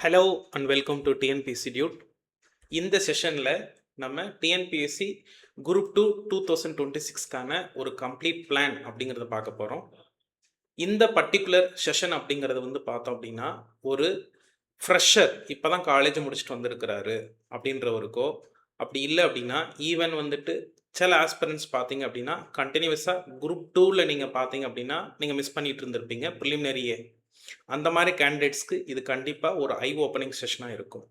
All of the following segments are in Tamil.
Hello and welcome to TNPSC Dude. இந்த செஷனில் நம்ம டிஎன்பிஎஸ்சி குரூப் 2026க்கான ஒரு கம்ப்ளீட் பிளான் அப்படிங்கிறத பார்க்க போகிறோம். இந்த பர்டிகுலர் செஷன் அப்படிங்கிறது பார்த்தோம் அப்படின்னா, ஒரு ஃப்ரெஷர் இப்போ தான் காலேஜ் முடிச்சுட்டு வந்திருக்கிறாரு அப்படின்றவருக்கோ, அப்படி இல்லை அப்படின்னா ஈவன் சில ஆஸ்பிரன்ஸ் பார்த்தீங்க அப்படின்னா கண்டினியூஸாக குரூப் 2ல் நீங்கள் பார்த்தீங்க அப்படின்னா நீங்கள் மிஸ் பண்ணிட்டு இருந்திருப்பீங்க ப்ரிலிமினரியே. அந்த மாதிரி கேண்டிடேட்ஸ்க்கு இது கண்டிப்பாக ஒரு ஐ ஓப்பனிங் செஷனாக இருக்கும்.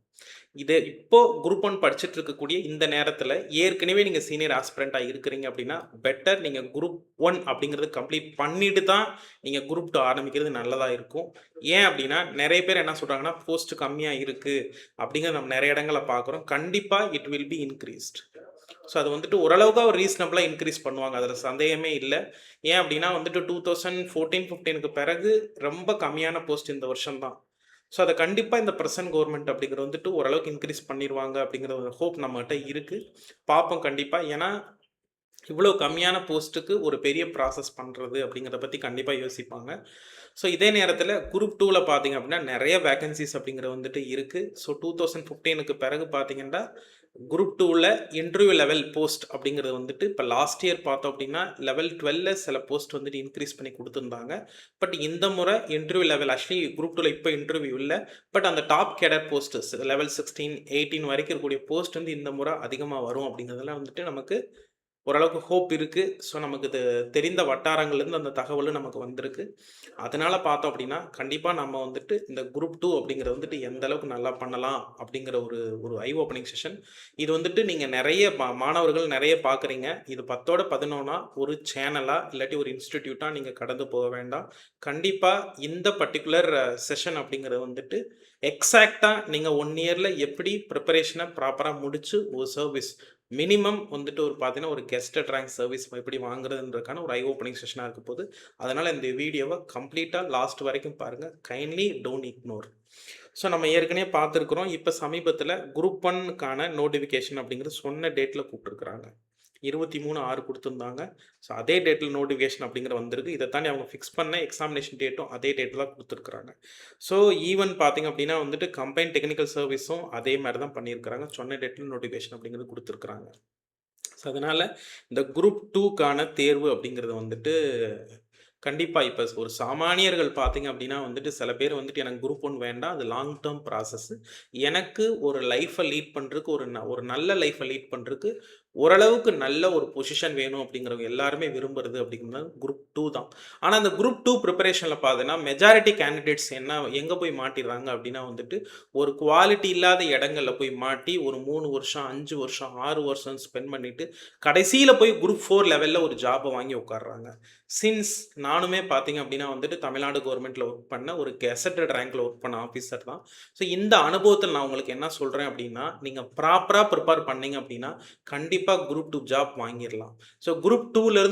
இது இப்போது குரூப் 1 படிச்சுட்டு இருக்கக்கூடிய இந்த நேரத்தில் ஏற்கனவே நீங்கள் சீனியர் ஆஸ்பிரண்ட்டாக இருக்கிறீங்க அப்படின்னா பெட்டர் நீங்கள் குரூப் 1 அப்படிங்கிறது கம்ப்ளீட் பண்ணிட்டு தான் நீங்கள் குரூப் 2 ஆரம்பிக்கிறது நல்லதாக இருக்கும். ஏன் அப்படின்னா நிறைய பேர் என்ன சொல்கிறாங்கன்னா போஸ்ட் கம்மியாக இருக்குது அப்படிங்கிறது நம்ம நிறைய இடங்களை பார்க்குறோம். கண்டிப்பாக it will be increased. So அது ஓரளவுக்கு ஒரு ரீசனபிளாக இன்க்ரீஸ் பண்ணுவாங்க, அதில் சந்தேகமே இல்லை. ஏன் அப்படின்னா 2014-15க்கு பிறகு ரொம்ப கம்மியான போஸ்ட் இந்த வருஷம் தான். ஸோ அதை கண்டிப்பாக இந்த ப்ரெசன்ட் கவர்மெண்ட் அப்படிங்கிறது ஓரளவுக்கு இன்க்ரீஸ் பண்ணிடுவாங்க அப்படிங்கிற ஒரு ஹோப் நம்மகிட்ட இருக்குது. பார்ப்போம் கண்டிப்பாக. ஏன்னா இவ்வளோ கம்மியான போஸ்ட்டுக்கு ஒரு பெரிய ப்ராசஸ் பண்ணுறது அப்படிங்கிறத பற்றி கண்டிப்பாக யோசிப்பாங்க. ஸோ இதே நேரத்தில் குரூப் 2வில் பார்த்தீங்க அப்படின்னா நிறைய வேகன்சிஸ் அப்படிங்கிறது இருக்குது. ஸோ 2015க்கு பிறகு பார்த்தீங்கன்னா குரூப் 2வில் இன்டர்வியூ லெவல் போஸ்ட் அப்படிங்கிறது இப்போ லாஸ்ட் இயர் பார்த்தோம் அப்படின்னா லெவல் 12ல் சில போஸ்ட் இன்க்ரீஸ் பண்ணி கொடுத்துருந்தாங்க. பட் இந்த முறை இன்டர்வியூ லெவல் ஆக்சுவலி குரூப் 2வில் இப்போ இன்டர்வியூ இல்லை. பட் அந்த டாப் கேடர் போஸ்ட் லெவல் 16, 18 வரைக்கும் இருக்கக்கூடிய போஸ்ட் இந்த முறை அதிகமாக வரும் அப்படிங்கிறதுலாம் நமக்கு ஓரளவுக்கு ஹோப் இருக்குது. ஸோ நமக்கு இது தெரிந்த வட்டாரங்கள்லேருந்து அந்த தகவலும் நமக்கு வந்திருக்கு. அதனால் பார்த்தோம் அப்படின்னா கண்டிப்பாக நம்ம இந்த குரூப் 2 அப்படிங்கிறது எந்த அளவுக்கு நல்லா பண்ணலாம் அப்படிங்கிற ஒரு ஒரு ஐ ஓப்பனிங் செஷன். இது நீங்கள் நிறைய மாணவர்கள் நிறைய பார்க்குறீங்க. இது 10ஓட 11 ஒரு சேனலாக இல்லாட்டி ஒரு இன்ஸ்டிடியூட்டாக நீங்கள் கடந்து போக வேண்டாம். கண்டிப்பாக இந்த பர்டிகுலர் செஷன் அப்படிங்கிறது எக்ஸாக்டாக நீங்கள் 1 இயரில் எப்படி ப்ரிப்பரேஷனை ப்ராப்பராக முடித்து ஒரு சர்வீஸ் மினிமம் ஒரு பார்த்தீங்கன்னா ஒரு கெஸ்டட் ரேங்க் சர்வீஸ் எப்படி வாங்குறதுன்றதுக்கான ஒரு ஐ ஓப்பனிங் செஷனாக இருக்க போகுது. அதனால் இந்த வீடியோவை கம்ப்ளீட்டாக லாஸ்ட் வரைக்கும் பாருங்கள். Kindly don't ignore. ஸோ நம்ம ஏற்கனவே பார்த்துருக்குறோம். இப்போ சமீபத்தில் குரூப் 1க்கான நோட்டிஃபிகேஷன் அப்படிங்கிறது சொன்ன டேட்டில் கூப்பிட்டுருக்குறாங்க. 23/6 கொடுத்துருந்தாங்க. ஸோ அதே டேட்டில் நோட்டிஃபிகேஷன் அப்படிங்கிற வந்திருக்கு. இதை தாண்டி அவங்க ஃபிக்ஸ் பண்ண எக்ஸாமினேஷன் டேட்டும் அதே டேட்டில் தான் கொடுத்துருக்குறாங்க. ஸோ ஈவன் பார்த்தீங்க அப்படின்னா கம்பைன் டெக்னிக்கல் சர்வீஸும் அதே மாதிரி தான் பண்ணியிருக்கிறாங்க. சொன்ன டேட்டில் நோட்டிஃபிகேஷன் அப்படிங்கிறது கொடுத்துருக்குறாங்க. ஸோ அதனால் இந்த குரூப் 2க்கான தேர்வு அப்படிங்கிறது கண்டிப்பாக இப்போ ஒரு சாமானியர்கள் பார்த்தீங்க அப்படின்னா சில பேர் எனக்கு குரூப் 1 வேண்டாம், அது லாங் டேர்ம் ப்ராசஸ், எனக்கு ஒரு லைஃப்பை லீட் பண்ணுறதுக்கு ஒரு நல்ல லைஃப்பை லீட் பண்ணுறதுக்கு ஓரளவுக்கு நல்ல ஒரு பொசிஷன் வேணும் அப்படிங்கிறவங்க எல்லாருமே விரும்புறது அப்படிங்கிறது குரூப் 2 தான். ஆனால் அந்த குரூப் 2 ப்ரிப்பரேஷனில் பார்த்தீங்கன்னா மெஜாரிட்டி கேண்டிடேட்ஸ் எங்கே போய் மாட்டிடுறாங்க அப்படின்னா ஒரு குவாலிட்டி இல்லாத இடங்களில் போய் மாட்டி ஒரு 3 வருஷம் 5 வருஷம் 6 வருஷம் ஸ்பெண்ட் பண்ணிவிட்டு கடைசியில் போய் குரூப் 4 லெவலில் ஒரு ஜாபை வாங்கி உட்காடுறாங்க. சின்ஸ் நானுமே பார்த்தீங்க அப்படின்னா தமிழ்நாடு கவர்மெண்ட்டில் ஒர்க் பண்ண ஒரு கெசட்டட் ரேங்கில் ஒர்க் பண்ண ஆஃபீஸர் தான். ஸோ இந்த அனுபவத்தில் நான் உங்களுக்கு என்ன சொல்கிறேன் அப்படின்னா, நீங்கள் ப்ராப்பராக ப்ரிப்பேர் பண்ணீங்க அப்படின்னா கண்டிப்பாக குரூப் 2 ஜாப் வாங்கிடலாம். ஸோ குரூப் 2ல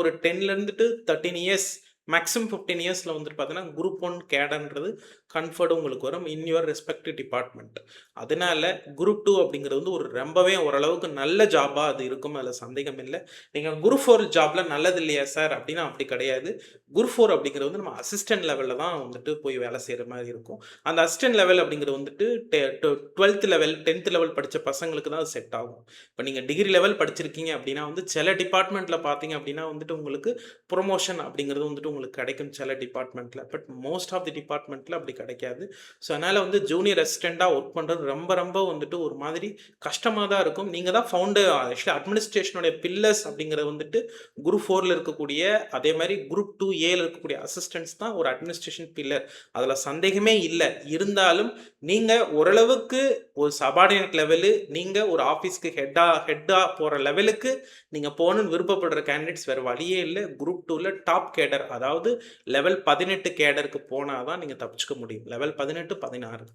ஒரு 10லேருந்து 13 இயர்ஸ் மேக்ஸிமம் 15 இயர்ஸில் பார்த்தீங்கன்னா குரூப் 1 கேடர்ன்றது கன்ஃபர்டு உங்களுக்கு வரும் இன் யுவர் ரெஸ்பெக்டிவ் டிபார்ட்மெண்ட். அதனால குரூப் 2 அப்படிங்கிறது ஒரு ரொம்பவே ஓரளவுக்கு நல்ல ஜாபாக அது இருக்கும், அதில் சந்தேகம் இல்லை. நீங்கள் குரூப் 4 ஜாபில் நல்லது இல்லையா சார் அப்படின்னா அப்படி கிடையாது. குரூப் 4 அப்படிங்கிறது நம்ம அசிஸ்டன்ட் லெவலில் தான் போய் வேலை செய்கிற மாதிரி இருக்கும். அந்த அசிஸ்டன்ட் லெவல் அப்படிங்கிறது 12th லெவல் 10th லெவல் படித்த பசங்களுக்கு தான் அது செட் ஆகும். இப்போ நீங்கள் டிகிரி லெவல் படிச்சிருக்கீங்க அப்படின்னா சில டிபார்ட்மெண்ட்டில் பார்த்தீங்க அப்படின்னா உங்களுக்கு ப்ரொமோஷன் அப்படிங்கிறது உங்களுக்கு கிடைக்கும் சில டிபார்ட்மெண்ட்டில். பட் மோஸ்ட் ஆஃப் தி டிபார்ட்மெண்ட்டில் அப்படி கிடைக்காது. ஸோ அதனால் ஜூனியர் அசிஸ்டண்ட்டாக ஒர்க் பண்ணுறது ரொம்ப ரொம்ப ஒரு மாதிரி கஷ்டமாக தான் இருக்கும். நீங்கள் தான் ஆக்சுவலி அட்மினிஸ்ட்ரேஷனுடைய பில்லர்ஸ் அப்படிங்கிறது குரூப் 4ல் இருக்கக்கூடிய அதே மாதிரி குரூப் 2A இருக்கக்கூடிய அசிஸ்டன்ட்ஸ் தான் ஒரு அட்மினிஸ்ட்ரேஷன் பில்லர், அதில் சந்தேகமே இல்லை. இருந்தாலும் நீங்கள் ஓரளவுக்கு ஒரு சபார்டினேட் லெவலு, நீங்கள் ஒரு ஆஃபீஸ்க்கு ஹெட்டாக போகிற லெவலுக்கு நீங்கள் போகணுன்னு விருப்பப்படுற கேண்டிடேட்ஸ் வேறு வழியே இல்லை. குரூப் 2ல் டாப் கேடர் அதாவது லெவல் 18 கேடருக்கு போனால் தான் நீங்கள் தப்பிச்சுக்க முடியும். லெவல் 18, 16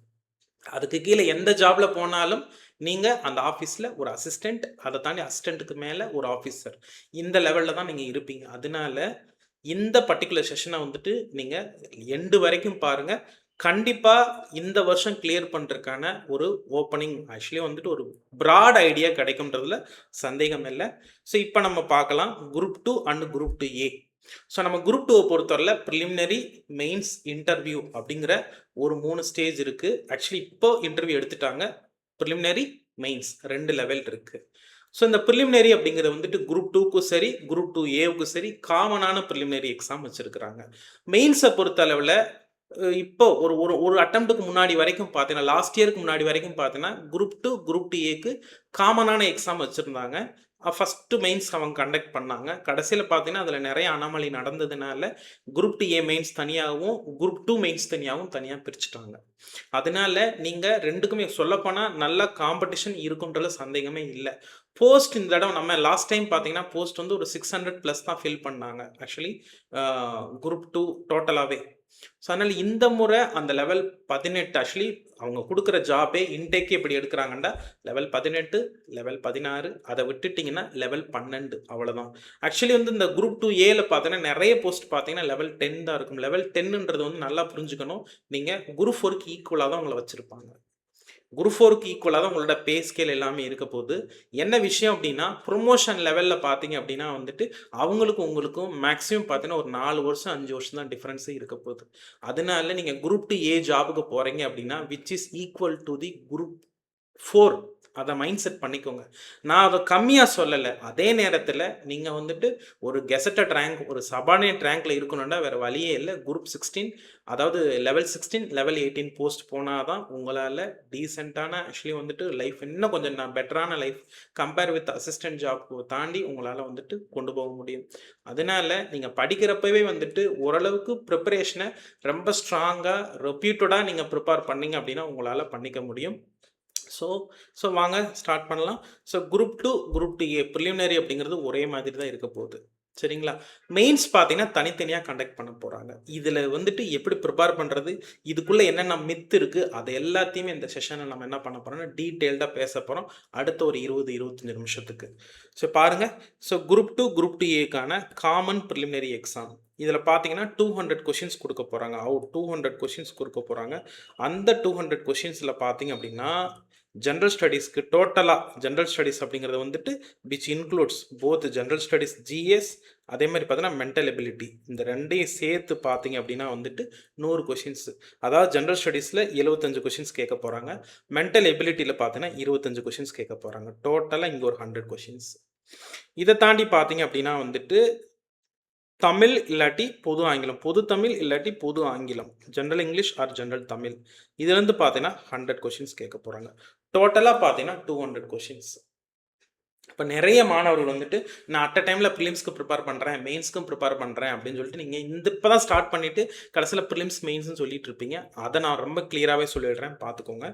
அதுக்கு கீழே எந்த ஜாபில் போனாலும் நீங்கள் அந்த ஆஃபீஸில் ஒரு அசிஸ்டண்ட், அதை தாண்டி அசிஸ்டண்ட்டுக்கு மேலே ஒரு ஆஃபீஸர், இந்த லெவலில் தான் நீங்கள் இருப்பீங்க. அதனால இந்த பர்டிகுலர் செஷனை நீங்கள் எண்டு வரைக்கும் பாருங்கள். கண்டிப்பாக இந்த வருஷம் கிளியர் பண்ணுறதுக்கான ஒரு ஓப்பனிங் ஆக்சுவலி ஒரு ப்ராட் ஐடியா கிடைக்கும்ன்றதுல சந்தேகம் இல்லை. ஸோ இப்போ நம்ம பார்க்கலாம் group 2 and group 2A. So நம்ம குரூப் 2 பொறுத்தவரையில் ப்ரிலிமினரி, மெயின்ஸ், இன்டர்வியூ அப்படிங்கிற ஒரு 3 ஸ்டேஜ் இருக்குது. ஆக்சுவலி இப்போ இன்டர்வியூ எடுத்துட்டாங்க. ப்ரிலிமினரி, மெயின்ஸ் 2 லெவல் இருக்குது. ஸோ இந்த ப்ரிலிமினரி அப்படிங்கிறது வந்துட்டு குரூப் 2க்கும் சரி, குரூப் 2A சரி காமனான ப்ரிலிமினரி எக்ஸாம் வச்சுருக்கிறாங்க. மெயின்ஸை பொறுத்த அளவில் இப்போ ஒரு ஒரு ஒரு அட்டம்ப்ட்டுக்கு முன்னாடி வரைக்கும் பார்த்தீங்கன்னா, லாஸ்ட் இயருக்கு முன்னாடி வரைக்கும் பார்த்தீங்கன்னா, குரூப் 2, குரூப் 2Aக்கு காமனான எக்ஸாம் வச்சுருந்தாங்க. ஃபஸ்ட்டு மெயின்ஸ் அவங்க கண்டக்ட் பண்ணாங்க. கடைசியில் பார்த்தீங்கன்னா, அதில் நிறைய அனாமலி நடந்ததுனால குரூப் 2A மெயின்ஸ் தனியாகவும், குரூப் 2 மெயின்ஸ் தனியாக பிரிச்சுட்டாங்க. அதனால நீங்கள் ரெண்டுக்குமே சொல்லப்போனால் நல்ல காம்படிஷன் இருக்குன்றதுல சந்தேகமே இல்லை. போஸ்ட் இந்த தடவை நம்ம லாஸ்ட் டைம் பார்த்தீங்கன்னா, போஸ்ட் வந்து ஒரு 600+ தான் ஃபில் பண்ணாங்க. ஆக்சுவலி குரூப் 2 டோட்டலாகவே. ஸோ அதனால் இந்த முறை அந்த லெவல் 18 ஆக்சுவலி அவங்க கொடுக்குற ஜாபே இன்டேக்கே எப்படி எடுக்கிறாங்கன்னா லெவல் 18, லெவல் 16 அதை விட்டுட்டிங்கன்னா லெவல் 12 அவ்வளோதான். ஆக்சுவலி வந்து இந்த குரூப் 2Aல பார்த்தீங்கன்னா நிறைய போஸ்ட் பார்த்தீங்கன்னா லெவல் 10 தான் இருக்கும். லெவல் 10ன்றது வந்து நல்லா புரிஞ்சுக்கணும். நீங்கள் குரூப் 4க்கு ஈக்குவலாக தான் உங்களை வச்சுருப்பாங்க. குரூப் 4க்கு ஈக்குவலாக தான் உங்களோட பே ஸ்கேல் எல்லாமே இருக்க போகுது. என்ன விஷயம் அப்படின்னா ப்ரொமோஷன் லெவலில் பார்த்தீங்க அப்படின்னா வந்துட்டு அவங்களுக்கும் உங்களுக்கும் மேக்ஸிமம் பார்த்தீங்கன்னா ஒரு 4 வருஷம் 5 வருஷம் தான் டிஃப்ரென்ஸே இருக்க போகுது. அதனால நீங்கள் குரூப் 2A ஜாபுக்கு போகிறீங்க அப்படின்னா which is equal to the group 4 அதை மைண்ட் செட் பண்ணிக்கோங்க. நான் அதை கம்மியாக சொல்லலை. அதே நேரத்தில் நீங்கள் வந்துட்டு ஒரு கெசட்டட் ரேங்க், ஒரு சபார்டினேட் ரேங்க்கில் இருக்கணும்னா வேறு வழியே இல்லை. குரூப் 16 அதாவது லெவல் 16, லெவல் 18 போஸ்ட் போனால் தான் உங்களால் டீசெண்டான ஆக்சுவலி வந்துட்டு லைஃப் இன்னும் கொஞ்சம் பெட்டரான life compare with assistant job தாண்டி உங்களால் வந்துட்டு கொண்டு போக முடியும். அதனால நீங்கள் படிக்கிறப்பவே வந்துட்டு ஓரளவுக்கு ப்ரிப்பரேஷனை ரொம்ப ஸ்ட்ராங்காக ரெப்யூட்டடாக நீங்கள் ப்ரிப்பேர் பண்ணிங்க அப்படின்னா உங்களால் பண்ணிக்க முடியும். ஸோ வாங்க ஸ்டார்ட் பண்ணலாம். So group 2, group 2A preliminary அப்படிங்கிறது ஒரே மாதிரி தான் இருக்க போகுது. சரிங்களா? மெயின்ஸ் பார்த்தீங்கன்னா தனித்தனியாக கண்டக்ட் பண்ண போகிறாங்க. இதில் வந்துட்டு எப்படி ப்ரிப்பேர் பண்ணுறது, இதுக்குள்ளே என்னென்ன மித்து இருக்குது, அது எல்லாத்தையுமே இந்த செஷனில் நம்ம என்ன பண்ண போகிறோம்னா டீட்டெயில்டாக பேச போகிறோம் அடுத்த ஒரு 20-25 நிமிஷத்துக்கு. ஸோ பாருங்கள். ஸோ குரூப் 2, குரூப் 2Aக்கான காமன் ப்ரிலிமினரி எக்ஸாம் இதில் பார்த்தீங்கன்னா 200 கொஷின்ஸ் கொடுக்க போகிறாங்க. 200 கொஷின்ஸ் கொடுக்க போகிறாங்க. அந்த 200 கொஷின்ஸில் பார்த்தீங்க அப்படின்னா ஜென்ரல் ஸ்டடீஸ்க்கு டோட்டலாக ஜென்ரல் ஸ்டடீஸ் அப்படிங்கிறது வந்துட்டு which includes both general studies GS அதே மாதிரி பார்த்தீங்கன்னா மென்டல் எபிலிட்டி இந்த ரெண்டையும் சேர்த்து பார்த்தீங்க அப்படின்னா வந்துட்டு 100 கொஷின்ஸ். அதாவது ஜென்ரல் ஸ்டடீஸில் 75 கொஷின்ஸ் கேட்க போகிறாங்க. மென்டல் எபிலிட்டியில் பார்த்தீங்கன்னா 25 கொஷின்ஸ் கேட்க போகிறாங்க. டோட்டலாக இங்கே ஒரு 100 கொஷின்ஸ். இதை தாண்டி பார்த்தீங்க அப்படின்னா வந்துட்டு தமிழ் இல்லாட்டி பொது ஆங்கிலம், பொது தமிழ் இல்லாட்டி பொது ஆங்கிலம், general English or general Tamil இதுலேருந்து பார்த்தீங்கன்னா 100 கொஷின்ஸ் கேட்க போகிறாங்க. டோட்டலாக பார்த்தீங்கன்னா 200 கொஷின்ஸ். இப்போ நிறைய மாணவர்கள் வந்துட்டு நான் அட் அ டைமில் ப்ரிலிம்ஸ்க்கு ப்ரிப்பேர் பண்ணுறேன், மெயின்ஸ்க்கும் ப்ரிப்பேர் பண்ணுறேன் அப்படின்னு சொல்லிட்டு நீங்கள் இப்போ தான் ஸ்டார்ட் பண்ணிவிட்டு கடைசியில் ப்ரிலிம்ஸ் மெயின்ஸ்னு சொல்லிட்டு இருப்பீங்க. அதை நான் ரொம்ப கிளியராகவே சொல்லிடுறேன், பார்த்துக்கோங்க.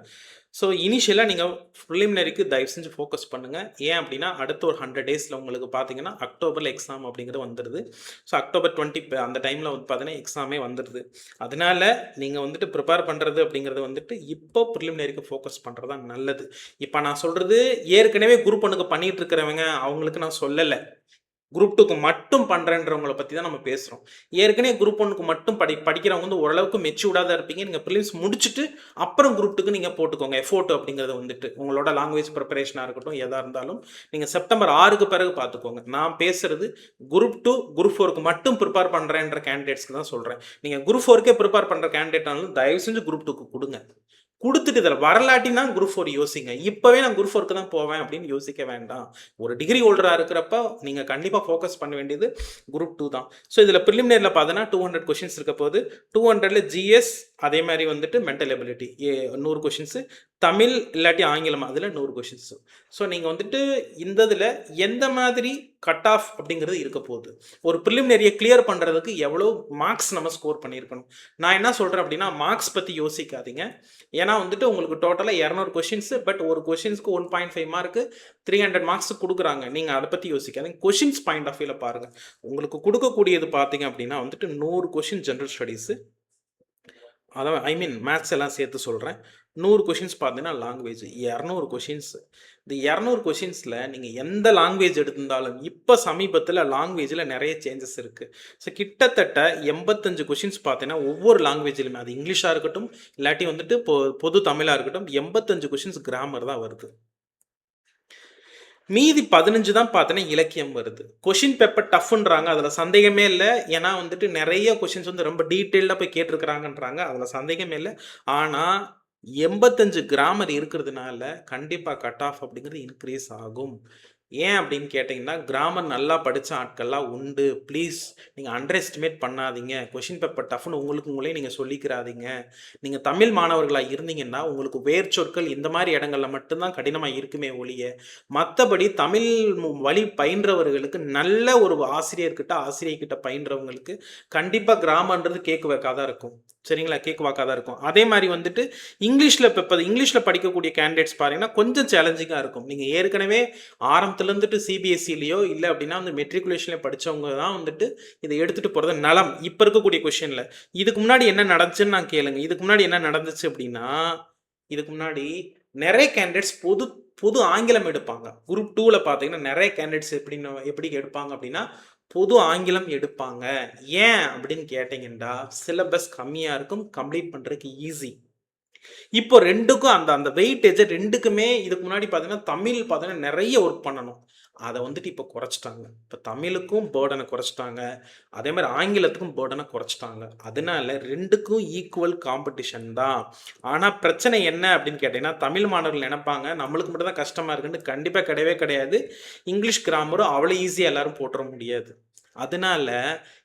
ஸோ இனிஷியலாக நீங்கள் ப்ரிலிமினரிக்கு தயவு செஞ்சு ஃபோக்கஸ் பண்ணுங்கள். ஏன் அப்படின்னா அடுத்த ஒரு 100 டேஸில் உங்களுக்கு பார்த்தீங்கன்னா அக்டோபரில் எக்ஸாம் அப்படிங்கிறது வந்துடுது. ஸோ அக்டோபர் 20 அந்த டைமில் வந்து பார்த்தீங்கன்னா எக்ஸாமே வந்துடுது. அதனால் நீங்கள் வந்துட்டு ப்ரிப்பேர் பண்ணுறது அப்படிங்கிறது வந்துட்டு இப்போ ப்ரிலிமினரிக்கு ஃபோக்கஸ் பண்ணுறது தான் நல்லது. இப்போ நான் சொல்கிறது ஏற்கனவே குரூப் 1க்கு பண்ணிகிட்டு இருக்கிறவங்க அவங்களுக்கு நான் சொல்லலை. குரூப் 2க்கு மட்டும் பண்ணுறேன்றவங்களை பற்றி தான் நம்ம பேசுகிறோம். ஏற்கனவே குரூப் 1க்கு மட்டும் படிக்கிறவங்க வந்து ஓரளவுக்கு மெச்சூர்டாக தான் இருப்பீங்க. நீங்கள் ப்ரிலிம்ஸ் முடிச்சுட்டு அப்புறம் குரூப் 2க்கு நீங்கள் போட்டுக்கோங்க. எஃபோர்ட் அப்படிங்கிறது வந்துட்டு உங்களோட லாங்குவேஜ் ப்ரிப்பரேஷனாக இருக்கட்டும் எதாக இருந்தாலும் நீங்கள் செப்டம்பர் 6க்கு பிறகு பார்த்துக்கோங்க. நான் பேசுகிறது குரூப் 2, குரூப் 4க்கு மட்டும் ப்ரிப்பேர் பண்ணுறேன்ற கேண்டிடேட்ஸ்க்கு தான் சொல்கிறேன். நீங்கள் குரூப் 4க்கே ப்ரிப்பேர் பண்ணுற கேண்டிடேட்னாலும் தயவு செஞ்சு குரூப் 2க்கு கொடுங்க. கொடுத்துட்டு இதில் வரலாட்டினா குரூப் 4 யோசிங்க. இப்போவே நான் குரூப் 4க்கு தான் போவேன் அப்படின்னு யோசிக்க வேண்டாம். ஒரு டிகிரி ஹோல்டராக இருக்கிறப்ப நீங்கள் கண்டிப்பாக ஃபோக்கஸ் பண்ண வேண்டியது குரூப் 2 தான். ஸோ இதில் ப்ரிலிமினரியில் பார்த்தீங்கன்னா 200 கொஷின்ஸ் இருக்க போது 200ல் GS அதே மாதிரி வந்துட்டு மென்டல் எபிலிட்டி 100 கொஷின்ஸு, தமிழ் இல்லாட்டி ஆங்கிலம் அதில் 100 கொஷின்ஸு. ஸோ நீங்கள் வந்துட்டு இந்த இதில் எந்த மாதிரி கட் ஆஃப் அப்படிங்கிறது இருக்க போகுது, ஒரு ப்ரிலிமினரியை கிளியர் பண்ணுறதுக்கு எவ்வளோ மார்க்ஸ் நம்ம ஸ்கோர் பண்ணியிருக்கணும். நான் என்ன சொல்கிறேன் அப்படின்னா மார்க்ஸ் பற்றி யோசிக்காதீங்க. ஏன்னா வந்துட்டு உங்களுக்கு டோட்டலாக 200 கொஷின்ஸு, பட் ஒரு கொஷின்ஸ்க்கு 1.5 மார்க்கு 300 மார்க்ஸ் கொடுக்குறாங்க. நீங்கள் அதை பற்றி யோசிக்காதீங்க. கொஷின்ஸ் பாயிண்ட் ஆஃப் வியூவில் பாருங்கள். உங்களுக்கு கொடுக்கக்கூடியது பார்த்தீங்க அப்படின்னா வந்துட்டு 100 கொஷின் ஜென்ரல் ஸ்டடீஸு, அதான் மேத்ஸ் எல்லாம் சேர்த்து சொல்கிறேன். 100 கொஷின்ஸ் பார்த்தீங்கன்னா லாங்குவேஜ் 200 கொஷின்ஸ். இந்த 200 கொஷின்ஸில் நீங்கள் எந்த லாங்குவேஜ் எடுத்திருந்தாலும் இப்போ சமீபத்தில் லாங்குவேஜில் நிறைய சேஞ்சஸ் இருக்குது. ஸோ கிட்டத்தட்ட 85 கொஷின்ஸ் பார்த்தீங்கன்னா ஒவ்வொரு லாங்குவேஜிலுமே, அது இங்கிலீஷாக இருக்கட்டும் இல்லாட்டி வந்துட்டு பொது தமிழாக இருக்கட்டும், 85 கொஷின்ஸ் கிராமர் தான் வருது. மீதி 15 தான் பார்த்தீங்கன்னா இலக்கியம் வருது. கொஷின் பேப்பர் டஃப்ன்றாங்க. அதில் சந்தேகமே இல்ல. ஏன்னா வந்துட்டு நெறைய கொஷின்ஸ் வந்து ரொம்ப டீட்டெயில்டா போய் கேட்டிருக்கிறாங்கன்றாங்க. அதில் சந்தேகமே இல்ல. ஆனா 85 கிராமர் இருக்கிறதுனால கண்டிப்பா கட் ஆஃப் அப்படிங்கிறது இன்க்ரீஸ் ஆகும். ஏன் அப்படின்னு கேட்டிங்கன்னா, கிராமர் நல்லா படிச்ச ஆட்கள்லாம் உண்டு. ப்ளீஸ் நீங்க அண்டர் எஸ்டிமேட் பண்ணாதீங்க. கொஷின் பேப்பர் டஃப்னு உங்களுக்கு உங்களே நீங்க சொல்லிக்கிறாதீங்க. நீங்க தமிழ் மாணவர்களா இருந்தீங்கன்னா, உங்களுக்கு வேர்ச்சொற்கள் இந்த மாரி இடங்கள்ல மட்டும் தான் கடினமா இருக்குமே ஒழிய, மத்தபடி தமிழ் வழி பயின்றவர்களுக்கு நல்ல ஒரு ஆசிரியர்கிட்ட, ஆசிரியைகிட்ட பயின்றவங்களுக்கு கண்டிப்பா கிராமர்ன்றது கேக்கு தான் இருக்கும். சரிங்களா? கேக்கு தான் இருக்கும். அதே மாரி வந்துட்டு இங்கிலீஷ்ல படிக்கக்கூடிய கேண்டிடேட்ஸ் பாத்தீங்கன்னா, கொஞ்சம் சேலஞ்சிங்கா இருக்கும். நீங்க ஏற்கனவே ஆரம்பத்துல இருந்துட்டு சிபிஎஸ்சிலயோ இல்ல அப்படின்னா வந்து மெட்ரிகுலேஷன்ல படிச்சவங்க தான் வந்துட்டு இதை எடுத்துட்டு போறது நலம். இப்ப இருக்கக்கூடிய கொஸ்டின்ல இதுக்கு முன்னாடி என்ன நடந்துச்சுன்னு நான் கேளுங்க. இதுக்கு முன்னாடி என்ன நடந்துச்சு அப்படின்னா, இதுக்கு முன்னாடி நிறைய கேண்டிடேட்ஸ் பொது பொது ஆங்கிலம் எடுப்பாங்க. குரூப் 2ல பாத்தீங்கன்னா நிறைய கேண்டிடேட்ஸ் எப்படி எடுப்பாங்க அப்படின்னா பொது ஆங்கிலம் எடுப்பாங்க. ஏன் அப்படின்னு கேட்டீங்கன்னா சிலபஸ் கம்மியா இருக்கும், கம்ப்ளீட் பண்றதுக்கு ஈஸி. இப்போ 2க்கும் அந்த அந்த வெயிட்டேஜ் 2க்குமே இதுக்கு முன்னாடி பார்த்தீங்கன்னா, தமிழ் பார்த்தீங்கன்னா நெறைய ஒர்க் பண்ணணும். அத வந்துட்டு இப்போ குறைச்சுட்டாங்க. இப்ப தமிழுக்கும் பர்டன குறைச்சுட்டாங்க. அதே மாரி ஆங்கிலத்துக்கும் பர்டன குறைச்சுட்டாங்க. அதனால 2க்கும் ஈக்குவல் காம்படிஷன் தான். ஆனா பிரச்சனை என்ன அப்படின்னு கேட்டீங்கன்னா, தமிழ் மாணவர்கள் நெனைப்பாங்க, நம்மளுக்கு மட்டும் தான் கஷ்டமா இருக்குன்னு. கண்டிப்பா கிடையவே கிடையாது. இங்கிலீஷ் கிராமரும் அவ்வளோ ஈஸியா எல்லாரும் போட்டுற முடியாது. அதனால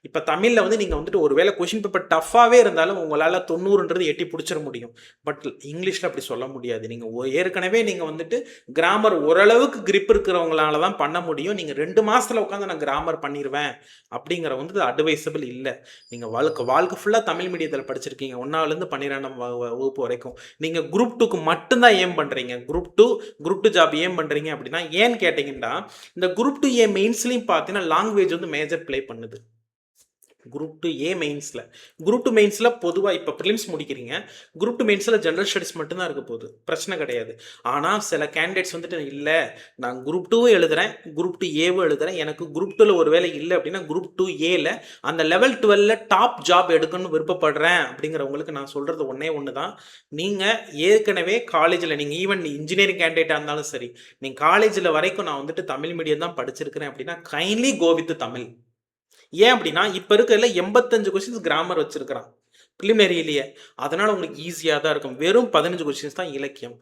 இப்ப தமிழ்ல வந்து நீங்க வந்துட்டு ஒருவேளை கொஸ்டின் பேப்பர் டஃப்பாவே இருந்தாலும் உங்களால 90ன்றது எட்டி புடிச்சிட முடியும். பட் இங்கிலீஷ்ல அப்படி சொல்ல முடியாது. நீங்க ஏற்கனவே நீங்க வந்துட்டு கிராமர் ஓரளவுக்கு கிரிப் இருக்கிறவங்களால தான் பண்ண முடியும். நீங்க 2 மாசத்துல உட்காந்து நான் கிராமர் பண்ணிருவேன் அப்படிங்கிற வந்து அட்வைசபிள் இல்ல. நீங்க வாழ்க்கை ஃபுல்லா தமிழ் மீடியத்துல படிச்சிருக்கீங்க. 1ல இருந்து 12ஆம் வகுப்பு வரைக்கும். நீங்க குரூப் 2க்கு மட்டும் தான் ஏம் பண்றீங்க. குரூப் 2 ஜாப் ஏம் பண்றீங்க அப்படின்னா ஏன்னு கேட்டீங்கன்னா, இந்த குரூப் 2 ஏ மெயின்ஸ்லயும் பார்த்தீங்கன்னா லாங்குவேஜ் வந்து மேஜர் ப்ளே பண்ணுது. குரூப் 2 ஏ மெயின்ஸில். குரூப் 2 மெயின்ஸில் பொதுவாக இப்போ ப்ரிலிம்ஸ் முடிக்கிறீங்க. குரூப் 2 மெயின்ஸில் ஜென்ரல் ஸ்டடீஸ் மட்டும்தான் இருக்க போகுது. பிரச்சனை கிடையாது. ஆனால் சில கேண்டிடேட்ஸ் வந்துட்டு இல்லை, நான் குரூப் 2வும் எழுதுறேன், குரூப் 2 ஏவும் எழுதுறேன், எனக்கு குரூப் 2ல ஒரு வேலை இல்லை அப்படின்னா குரூப் 2 ஏல அந்த லெவல் 12ல டாப் ஜாப் எடுக்கணும்னு விருப்பப்படுறேன் அப்படிங்கிறவங்களுக்கு நான் சொல்கிறது ஒன்று தான். நீங்கள் ஏற்கனவே காலேஜில் நீங்கள் ஈவன் இன்ஜினியரிங் கேண்டிடேட்டாக இருந்தாலும் சரி, நீங்கள் காலேஜில் வரைக்கும் நான் வந்துட்டு தமிழ் மீடியம் தான் படிச்சிருக்கிறேன் அப்படின்னா கைண்ட்லி கோ வித் தமிழ். ஏன் அப்படின்னா இப்ப இருக்கிறதுல 85 கொஸ்டின்ஸ் கிராமர் வச்சிருக்கிறான் பிலிமினரியிலேயே. அதனால உங்களுக்கு ஈஸியா தான் இருக்கும். வெறும் 15 கொஸ்டின்ஸ் தான் இலக்கியம்.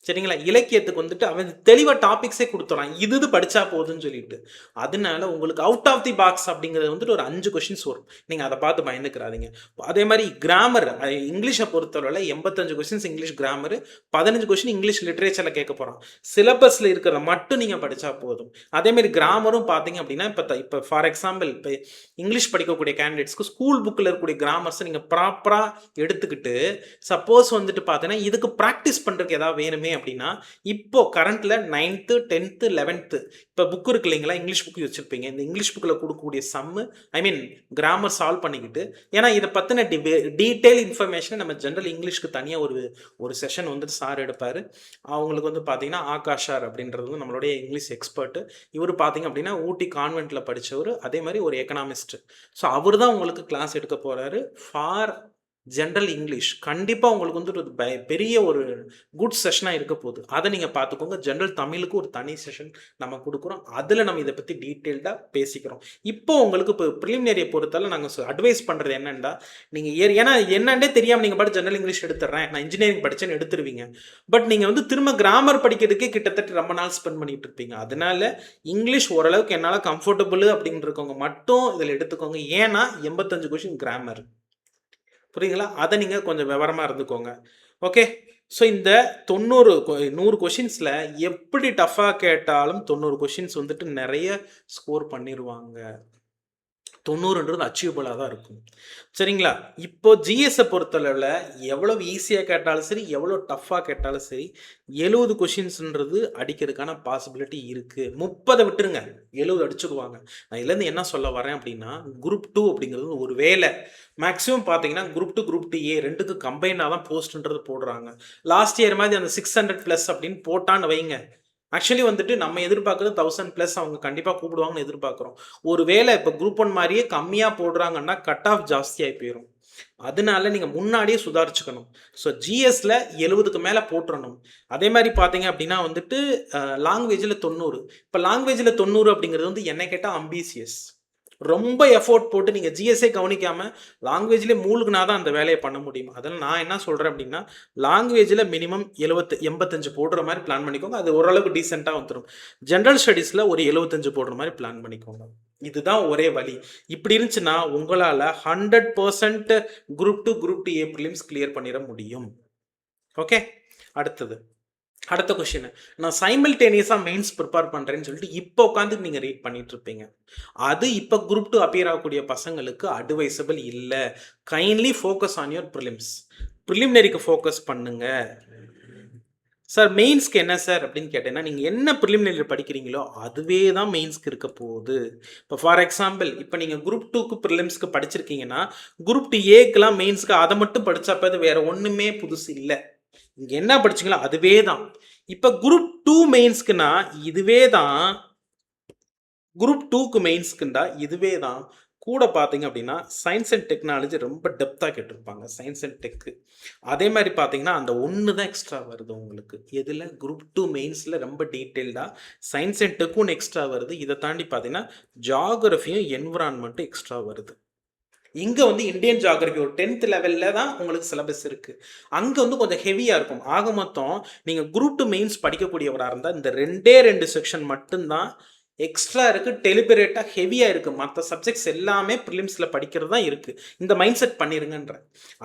சரிங்களா? இலக்கியத்துக்கு வந்துட்டு அவன் தெளிவா டாபிக்ஸே கொடுத்துறான். இது படிச்சா போதுன்னு சொல்லிட்டு. அதனால உங்களுக்கு அவுட் ஆஃப் தி பாக்ஸ் அப்படிங்கிறது வந்துட்டு ஒரு 5 கொஸ்டின்ஸ் வரும். நீங்க அதை பார்த்து பயந்துக்கிறாதீங்க. அதே மாதிரி கிராமர் இங்கிலீஷை பொறுத்தவரை 85 questions English grammar, 15 question English லிட்ரேச்சர்ல கேட்க போறான். சிலபஸ்ல இருக்கிறத மட்டும் நீங்க படிச்சா போதும். அதே மாதிரி கிராமரும் பார்த்தீங்க அப்படின்னா இப்போ ஃபார் எக்ஸாம்பிள் இப்போ இங்கிலீஷ் படிக்கக்கூடிய கேண்டிடேட்ஸ்க்கு ஸ்கூல் புக்கில் இருக்கக்கூடிய கிராமர்ஸ் நீங்க ப்ராப்பரா எடுத்துக்கிட்டு சப்போஸ் வந்துட்டு பார்த்தீங்கன்னா இதுக்கு ப்ராக்டிஸ் பண்றதுக்கு ஏதாவது வேணுமே அப்படின்னா இப்போ கரண்ட்ல 9th 10th 11th இப்போ புக் இருக்கு இல்லைங்களா, இங்கிலீஷ் புக் வச்சிருப்பீங்க. இந்த இங்கிலீஷ் புக்கில் கொடுக்கக்கூடிய சம்மு கிராமர் சால்வ் பண்ணிக்கிட்டு, ஏன்னா இதை பத்தின டீடைல் இன்ஃபர்மேஷன் நம்ம ஜென்ரல் இங்கிலீஷ்க்கு தனியாக ஒரு செஷன் வந்துட்டு சார் எடுப்பாரு. அவங்களுக்கு வந்து பார்த்தீங்கன்னா ஆகாஷார் அப்படின்றது வந்து நம்மளுடைய இங்கிலீஷ் எக்ஸ்பர்ட். இவர் பார்த்தீங்க அப்படின்னா ஊட்டி கான்வென்ட்ல படிச்சவர், அதே மாதிரி ஒரு எக்கனாமிஸ்ட். ஸோ அவர் தான் உங்களுக்கு கிளாஸ் எடுக்க போறாரு ஃபார் ஜென்ரல் இங்கிலீஷ். கண்டிப்பாக உங்களுக்கு வந்துட்டு ஒரு பெரிய ஒரு குட் செஷனாக இருக்க போகுது. அதை நீங்கள் பார்த்துக்கோங்க. ஜென்ரல் தமிழுக்கு ஒரு தனி செஷன் நம்ம கொடுக்குறோம். அதில் நம்ம இதை பற்றி டீட்டெயில்டாக பேசிக்கிறோம். இப்போ உங்களுக்கு இப்போ ப்ரிலிமினரியை பொறுத்தால நாங்கள் அட்வைஸ் பண்ணுறது என்னென்னா, நீங்கள் ஏன்னா என்னன்னே தெரியாமல் நீங்கள் பாட்டு ஜென்ரல் இங்கிலீஷ் எடுத்துடுறேன், நான் இன்ஜினியரிங் படித்தேன்னு எடுத்துருவீங்க. பட் நீங்கள் வந்து திரும்ப கிராமர் படிக்கிறதுக்கே கிட்டத்தட்ட ரொம்ப நாள் ஸ்பெண்ட் பண்ணிட்டு இருப்பீங்க. அதனால இங்கிலீஷ் ஓரளவுக்கு என்னால் கம்ஃபர்டபுள் அப்படின்னு இருக்கவங்க மட்டும் இதில் எடுத்துக்கோங்க. ஏன்னா 85 கொஸ்டின் கிராமர். புரியுங்களா? அதை நீங்கள் கொஞ்சம் விவரமாக இருந்துக்கோங்க. ஓகே. ஸோ இந்த 100 கொஷின்ஸில் எப்படி டஃப்பாக கேட்டாலும் 90 கொஷின்ஸ் வந்துட்டு நிறைய ஸ்கோர் பண்ணிடுவாங்க. 90ன்றது அச்சீவபிளாக தான் இருக்கும். சரிங்களா? இப்போ ஜிஎஸை பொறுத்தளவில் எவ்வளவு ஈஸியாக கேட்டாலும் சரி, எவ்வளோ டஃப்பாக கேட்டாலும் சரி, 70 கொஷின்ஸ்ன்றது அடிக்கிறதுக்கான பாசிபிலிட்டி இருக்குது. 30 விட்டுருங்க, 70 அடிச்சுடுவாங்க. நான் இதுலேருந்து என்ன சொல்ல வரேன் அப்படின்னா, குரூப் 2 அப்படிங்கிறது ஒரு வேலை. மேக்ஸிமம் பார்த்தீங்கன்னா குரூப் 2 குரூப் 2 ஏ 2க்கு கம்பைனாக தான் போஸ்ட்ன்றது போடுறாங்க. லாஸ்ட் இயர் மாதிரி அந்த 600+ அப்படின்னு போட்டான்னு வைங்க, ஆக்சுவலி வந்துட்டு நம்ம எதிர்பார்க்குறது 1000+ அவங்க கண்டிப்பாக கூப்பிடுவாங்கன்னு எதிர்பார்க்குறோம். ஒரு வேளை இப்போ குரூப் 1 மாதிரியே கம்மியாக போடுறாங்கன்னா கட் ஆஃப் ஜாஸ்தியாகி போயிடும். அதனால நீங்கள் முன்னாடியே சுதாரிச்சுக்கணும். ஸோ ஜிஎஸ்ல 70க்கு மேலே போட்டுறணும். அதே மாதிரி பார்த்தீங்க அப்படின்னா வந்துட்டு லாங்குவேஜில் 90. இப்போ லாங்குவேஜில் 90 அப்படிங்கிறது வந்து என்னை கேட்டால் அம்பிசியஸ். ரொம்ப எஃபோர்ட் போட்டு நீங்கள் ஜிஎஸ்ஏ கவனிக்காமல் லாங்குவேஜ்லேயே மூழ்கினா தான் அந்த வேலையை பண்ண முடியும். அதில் நான் என்ன சொல்கிறேன் அப்படின்னா, லாங்குவேஜில் மினிமம் 85 போடுற மாதிரி பிளான் பண்ணிக்கோங்க. அது ஓரளவுக்கு டீசெண்டாக வந்துடும். ஜென்ரல் ஸ்டடீஸில் ஒரு 75 போடுற மாதிரி பிளான் பண்ணிக்கோங்க. இதுதான் ஒரே வழி. இப்படி இருந்துச்சுன்னா உங்களால் 100% குரூப் 2 குரூப் 2 ஏ ப்ரிலிம்ஸ் கிளியர் பண்ணிட முடியும். ஓகே, அடுத்த கொஸ்டின், நான் சைமல்டேனியஸாக மெயின்ஸ் ப்ரிப்பேர் பண்ணுறேன்னு சொல்லிட்டு இப்போ உட்காந்து நீங்கள் ரீட் பண்ணிட்டு இருப்பீங்க. அது இப்போ குரூப் 2 அப்பியர் ஆகக்கூடிய பசங்களுக்கு அட்வைசபிள் இல்லை. Kindly focus on your prelims. ப்ரிலிமினரிக்கு ஃபோக்கஸ் பண்ணுங்க. சார் மெயின்ஸ்க்கு என்ன சார் அப்படின்னு கேட்டேன்னா, நீங்கள் என்ன ப்ரிலிமினரி படிக்கிறீங்களோ அதுவே தான் மெயின்ஸ்க்கு இருக்க போகுது. இப்போ ஃபார் எக்ஸாம்பிள், இப்போ நீங்கள் குரூப் 2க்கு ப்ரிலிம்ஸ்க்கு படிச்சிருக்கீங்கன்னா குரூப் 2 ஏக்கெலாம் மெயின்ஸ்க்கு அதை மட்டும் படித்தப்போ அது வேறு ஒன்றுமே புதுசு இல்லை. இங்கே என்ன படிச்சிங்களோ அதுவே தான். இப்போ குரூப் 2 மெயின்ஸ்க்குன்னா இதுவே தான். குரூப் 2க்கு மெயின்ஸ்க்குண்டா இதுவே தான். கூட பார்த்தீங்க அப்படின்னா சயின்ஸ் அண்ட் டெக்னாலஜி ரொம்ப டெப்த்தாக கேட்டிருப்பாங்க, சயின்ஸ் அண்ட் டெக்கு. அதே மாதிரி பார்த்தீங்கன்னா அந்த ஒன்று தான் எக்ஸ்ட்ரா வருது உங்களுக்கு. எதில்? குரூப் 2 மெயின்ஸில் ரொம்ப டீட்டெயில்டாக சயின்ஸ் அண்ட் டெக்கும் எக்ஸ்ட்ரா வருது. இதை தாண்டி பார்த்தீங்கன்னா ஜியாகிரஃபியும் என்விரான்மெண்ட்டும் எக்ஸ்ட்ா வருது. இங்கே வந்து இந்தியன் ஜியாகிரபி ஒரு 10th லெவலில் தான் உங்களுக்கு சிலபஸ் இருக்குது. அங்கே வந்து கொஞ்சம் ஹெவியாக இருக்கும். ஆக மொத்தம் நீங்கள் குரூப் 2 மெயின்ஸ் படிக்கக்கூடியவராக இருந்தால் இந்த 2 செக்ஷன் மட்டும்தான் எக்ஸ்ட்ரா இருக்குது, டெலிபரேட்டாக ஹெவியாக இருக்குது. மற்ற சப்ஜெக்ட்ஸ் எல்லாமே ப்ரிலிம்ஸில் படிக்கிறது தான் இருக்குது. இந்த மைண்ட் செட் பண்ணிடுங்கன்ற.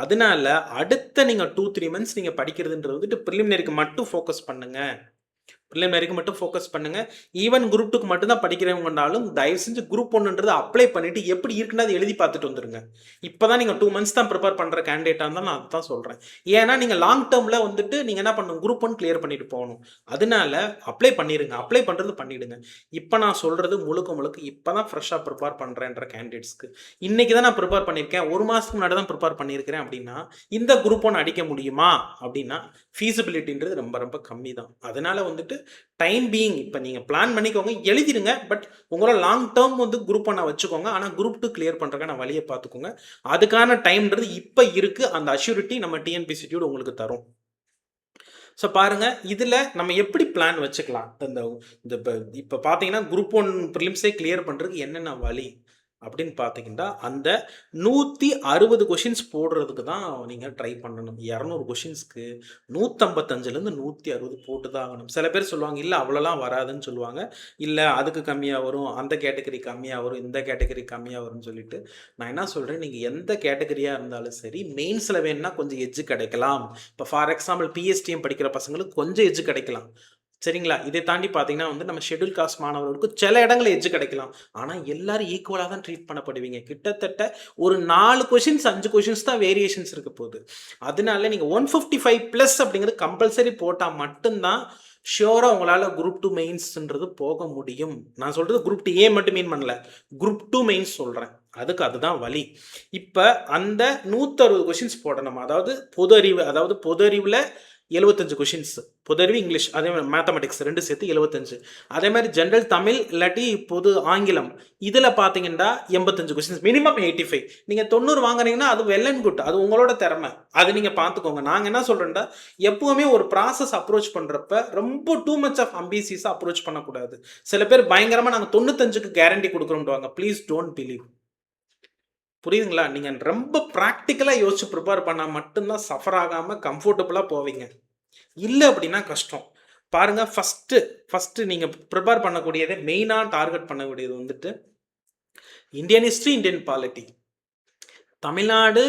அதனால அடுத்த நீங்கள் 2-3 மந்த்ஸ் நீங்கள் படிக்கிறதுன்றது வந்துட்டு ப்ரிலிமினரிக்கு மட்டும் ஃபோக்கஸ் பண்ணுங்கள். ப்ரிலிமினரிக்கு மட்டும் ஃபோக்கஸ் பண்ணுங்கள். ஈவன் குரூப் 2க்கு மட்டும் தான் படிக்கிறவங்கனாலும் தயவு செஞ்சு குரூப் 1ன்றது அப்ளை பண்ணிவிட்டு எப்படி இருக்குன்னு அதை எழுதி பார்த்துட்டு வந்துடுங்க. இப்போ தான் நீங்கள் 2 மந்த்ஸ் தான் ப்ரிப்பேர் பண்ணுற கேண்டிடேட்டாக இருந்தால் நான் அதுதான் சொல்கிறேன். ஏன்னா நீங்கள் லாங் டேர்மில் வந்துட்டு நீங்கள் என்ன பண்ணணும், குரூப் 1 கிளியர் பண்ணிட்டு போகணும். அதனால அப்ளை பண்ணிடுங்க. அப்ளை பண்ணுறது பண்ணிவிடுங்க. இப்போ நான் சொல்கிறது முழுக்க இப்போ தான் ஃப்ரெஷ்ஷாக ப்ரிப்பேர் பண்ணுறேன்ற கேண்டிடேட்ஸ்க்கு. இன்றைக்கி தான் நான் ப்ரிப்பேர் பண்ணியிருக்கேன், ஒரு மாதத்துக்கு முன்னாடி தான் ப்ரிப்பேர் பண்ணியிருக்கிறேன் அப்படின்னா இந்த குரூப் 1 அடிக்க முடியுமா அப்படின்னா ஃபீஸிபிலிட்டின்றது ரொம்ப ரொம்ப கம்மி தான். அதனால் வந்துட்டு டைம் பீயிங் இப்போ நீங்கள் பிளான் பண்ணிக்கோங்க, எழுதிடுங்க. பட் உங்களோட லாங் டேர்ம் வந்து குரூப் 1 வச்சுக்கோங்க. ஆனால் குரூப் 2 கிளியர் பண்ணுறதுக்கான வழியை பார்த்துக்கோங்க. அதுக்கான டைம்ன்றது இப்போ இருக்குது. அந்த அஷ்யூரிட்டி நம்ம டிஎன்பிஎஸ்சி டியூட் உங்களுக்கு தரும். ஸோ பாருங்கள், இதில் நம்ம எப்படி பிளான் வச்சுக்கலாம். இந்த இப்போ பார்த்தீங்கன்னா குரூப் 1 ப்ரிலிம்ஸே கிளியர் பண்ணுறதுக்கு என்னென்ன வழி அப்படின்னு பார்த்தீங்கன்னா அந்த 160 கொஷின்ஸ் போடுறதுக்கு தான் நீங்கள் ட்ரை பண்ணணும். 200 கொஷின்ஸ்க்கு 155லேருந்து 160 போட்டு தான் ஆகணும். சில பேர் சொல்லுவாங்க இல்லை அவ்வளோலாம் வராதுன்னு சொல்லுவாங்க. இல்லை அதுக்கு கம்மியாக வரும், அந்த கேட்டகரி கம்மியாக வரும், இந்த கேட்டகரி கம்மியாக வரும்னு சொல்லிட்டு நான் என்ன சொல்கிறேன், நீங்கள் எந்த கேட்டகரியாக இருந்தாலும் சரி மெயின்ஸில் வேணும்னா கொஞ்சம் எட்ஜு கிடைக்கலாம். இப்போ ஃபார் எக்ஸாம்பிள் பிஎஸ்டிஎம் படிக்கிற பசங்களுக்கு கொஞ்சம் எட்ஜு கிடைக்கலாம். சரிங்களா? இதை தாண்டி பார்த்தீங்கன்னா வந்து நம்ம ஷெட்யூல் காஸ்ட் மாணவர்களுக்கு சில இடங்கள் எட்ஜு கிடைக்கலாம். ஆனால் எல்லாரும் ஈக்குவலாக தான் ட்ரீட் பண்ணப்படுவீங்க. கிட்டத்தட்ட ஒரு 4 கொஷின்ஸ் 5 கொஷின்ஸ் தான் வேரியேஷன்ஸ் இருக்க போகுது. அதனால நீங்கள் 155+ அப்படிங்கிறது கம்பல்சரி போட்டால் மட்டும்தான் ஷியோராக உங்களால் குரூப் 2 மெயின்ஸ்ன்றது போக முடியும். நான் சொல்கிறது குரூப் 2 ஏ மட்டும் மீன் பண்ணல, குரூப் 2 மெயின்ஸ் சொல்கிறேன். அதுதான் வழி. இப்போ அந்த 160 கொஷின்ஸ் போடணும். அதாவது பொது அறிவில் 75 கொஷின்ஸ், பொது அறிவு இங்கிலீஷ், அதே மாதிரி மேத்தமெட்டிக்ஸ் 2 சேர்த்து 75. அதே மாதிரி ஜென்ரல் தமிழ் இல்லாட்டி பொது ஆங்கிலம் இதில் பார்த்தீங்கன்னா 85 கொஷின்ஸ், மினிமம் 85. நீங்கள் 90 வாங்குறீங்கன்னா அது வெல் அண்ட் குட், அது உங்களோட திறமை, அது நீங்கள் பார்த்துக்கோங்க. நாங்கள் என்ன சொல்கிறேன்டா, எப்பவுமே ஒரு ப்ராசஸ் அப்ரோச் பண்ணுறப்ப ரொம்ப டூ மச் ஆஃப் அம்பிசியஸாக அப்ரோச் பண்ணக்கூடாது. சில பேர் பயங்கரமாக நாங்கள் 95க்கு கேரண்டி கொடுக்குறோம்டுவாங்க. Please don't believe. புரியுதுங்களா? நீங்கள் ரொம்ப ப்ராக்டிக்கலாக யோசிச்சு ப்ரிப்பேர் பண்ணால் மட்டும்தான் சஃபர் ஆகாமல் கம்ஃபர்டபுளாக போவீங்க. இல்லை அப்படின்னா கஷ்டம். பாருங்கள், ஃபஸ்ட்டு நீங்கள் ப்ரிப்பேர் பண்ணக்கூடியதே மெயினாக டார்கெட் பண்ணக்கூடியது வந்துட்டு Indian history, Indian polity, Tamil Nadu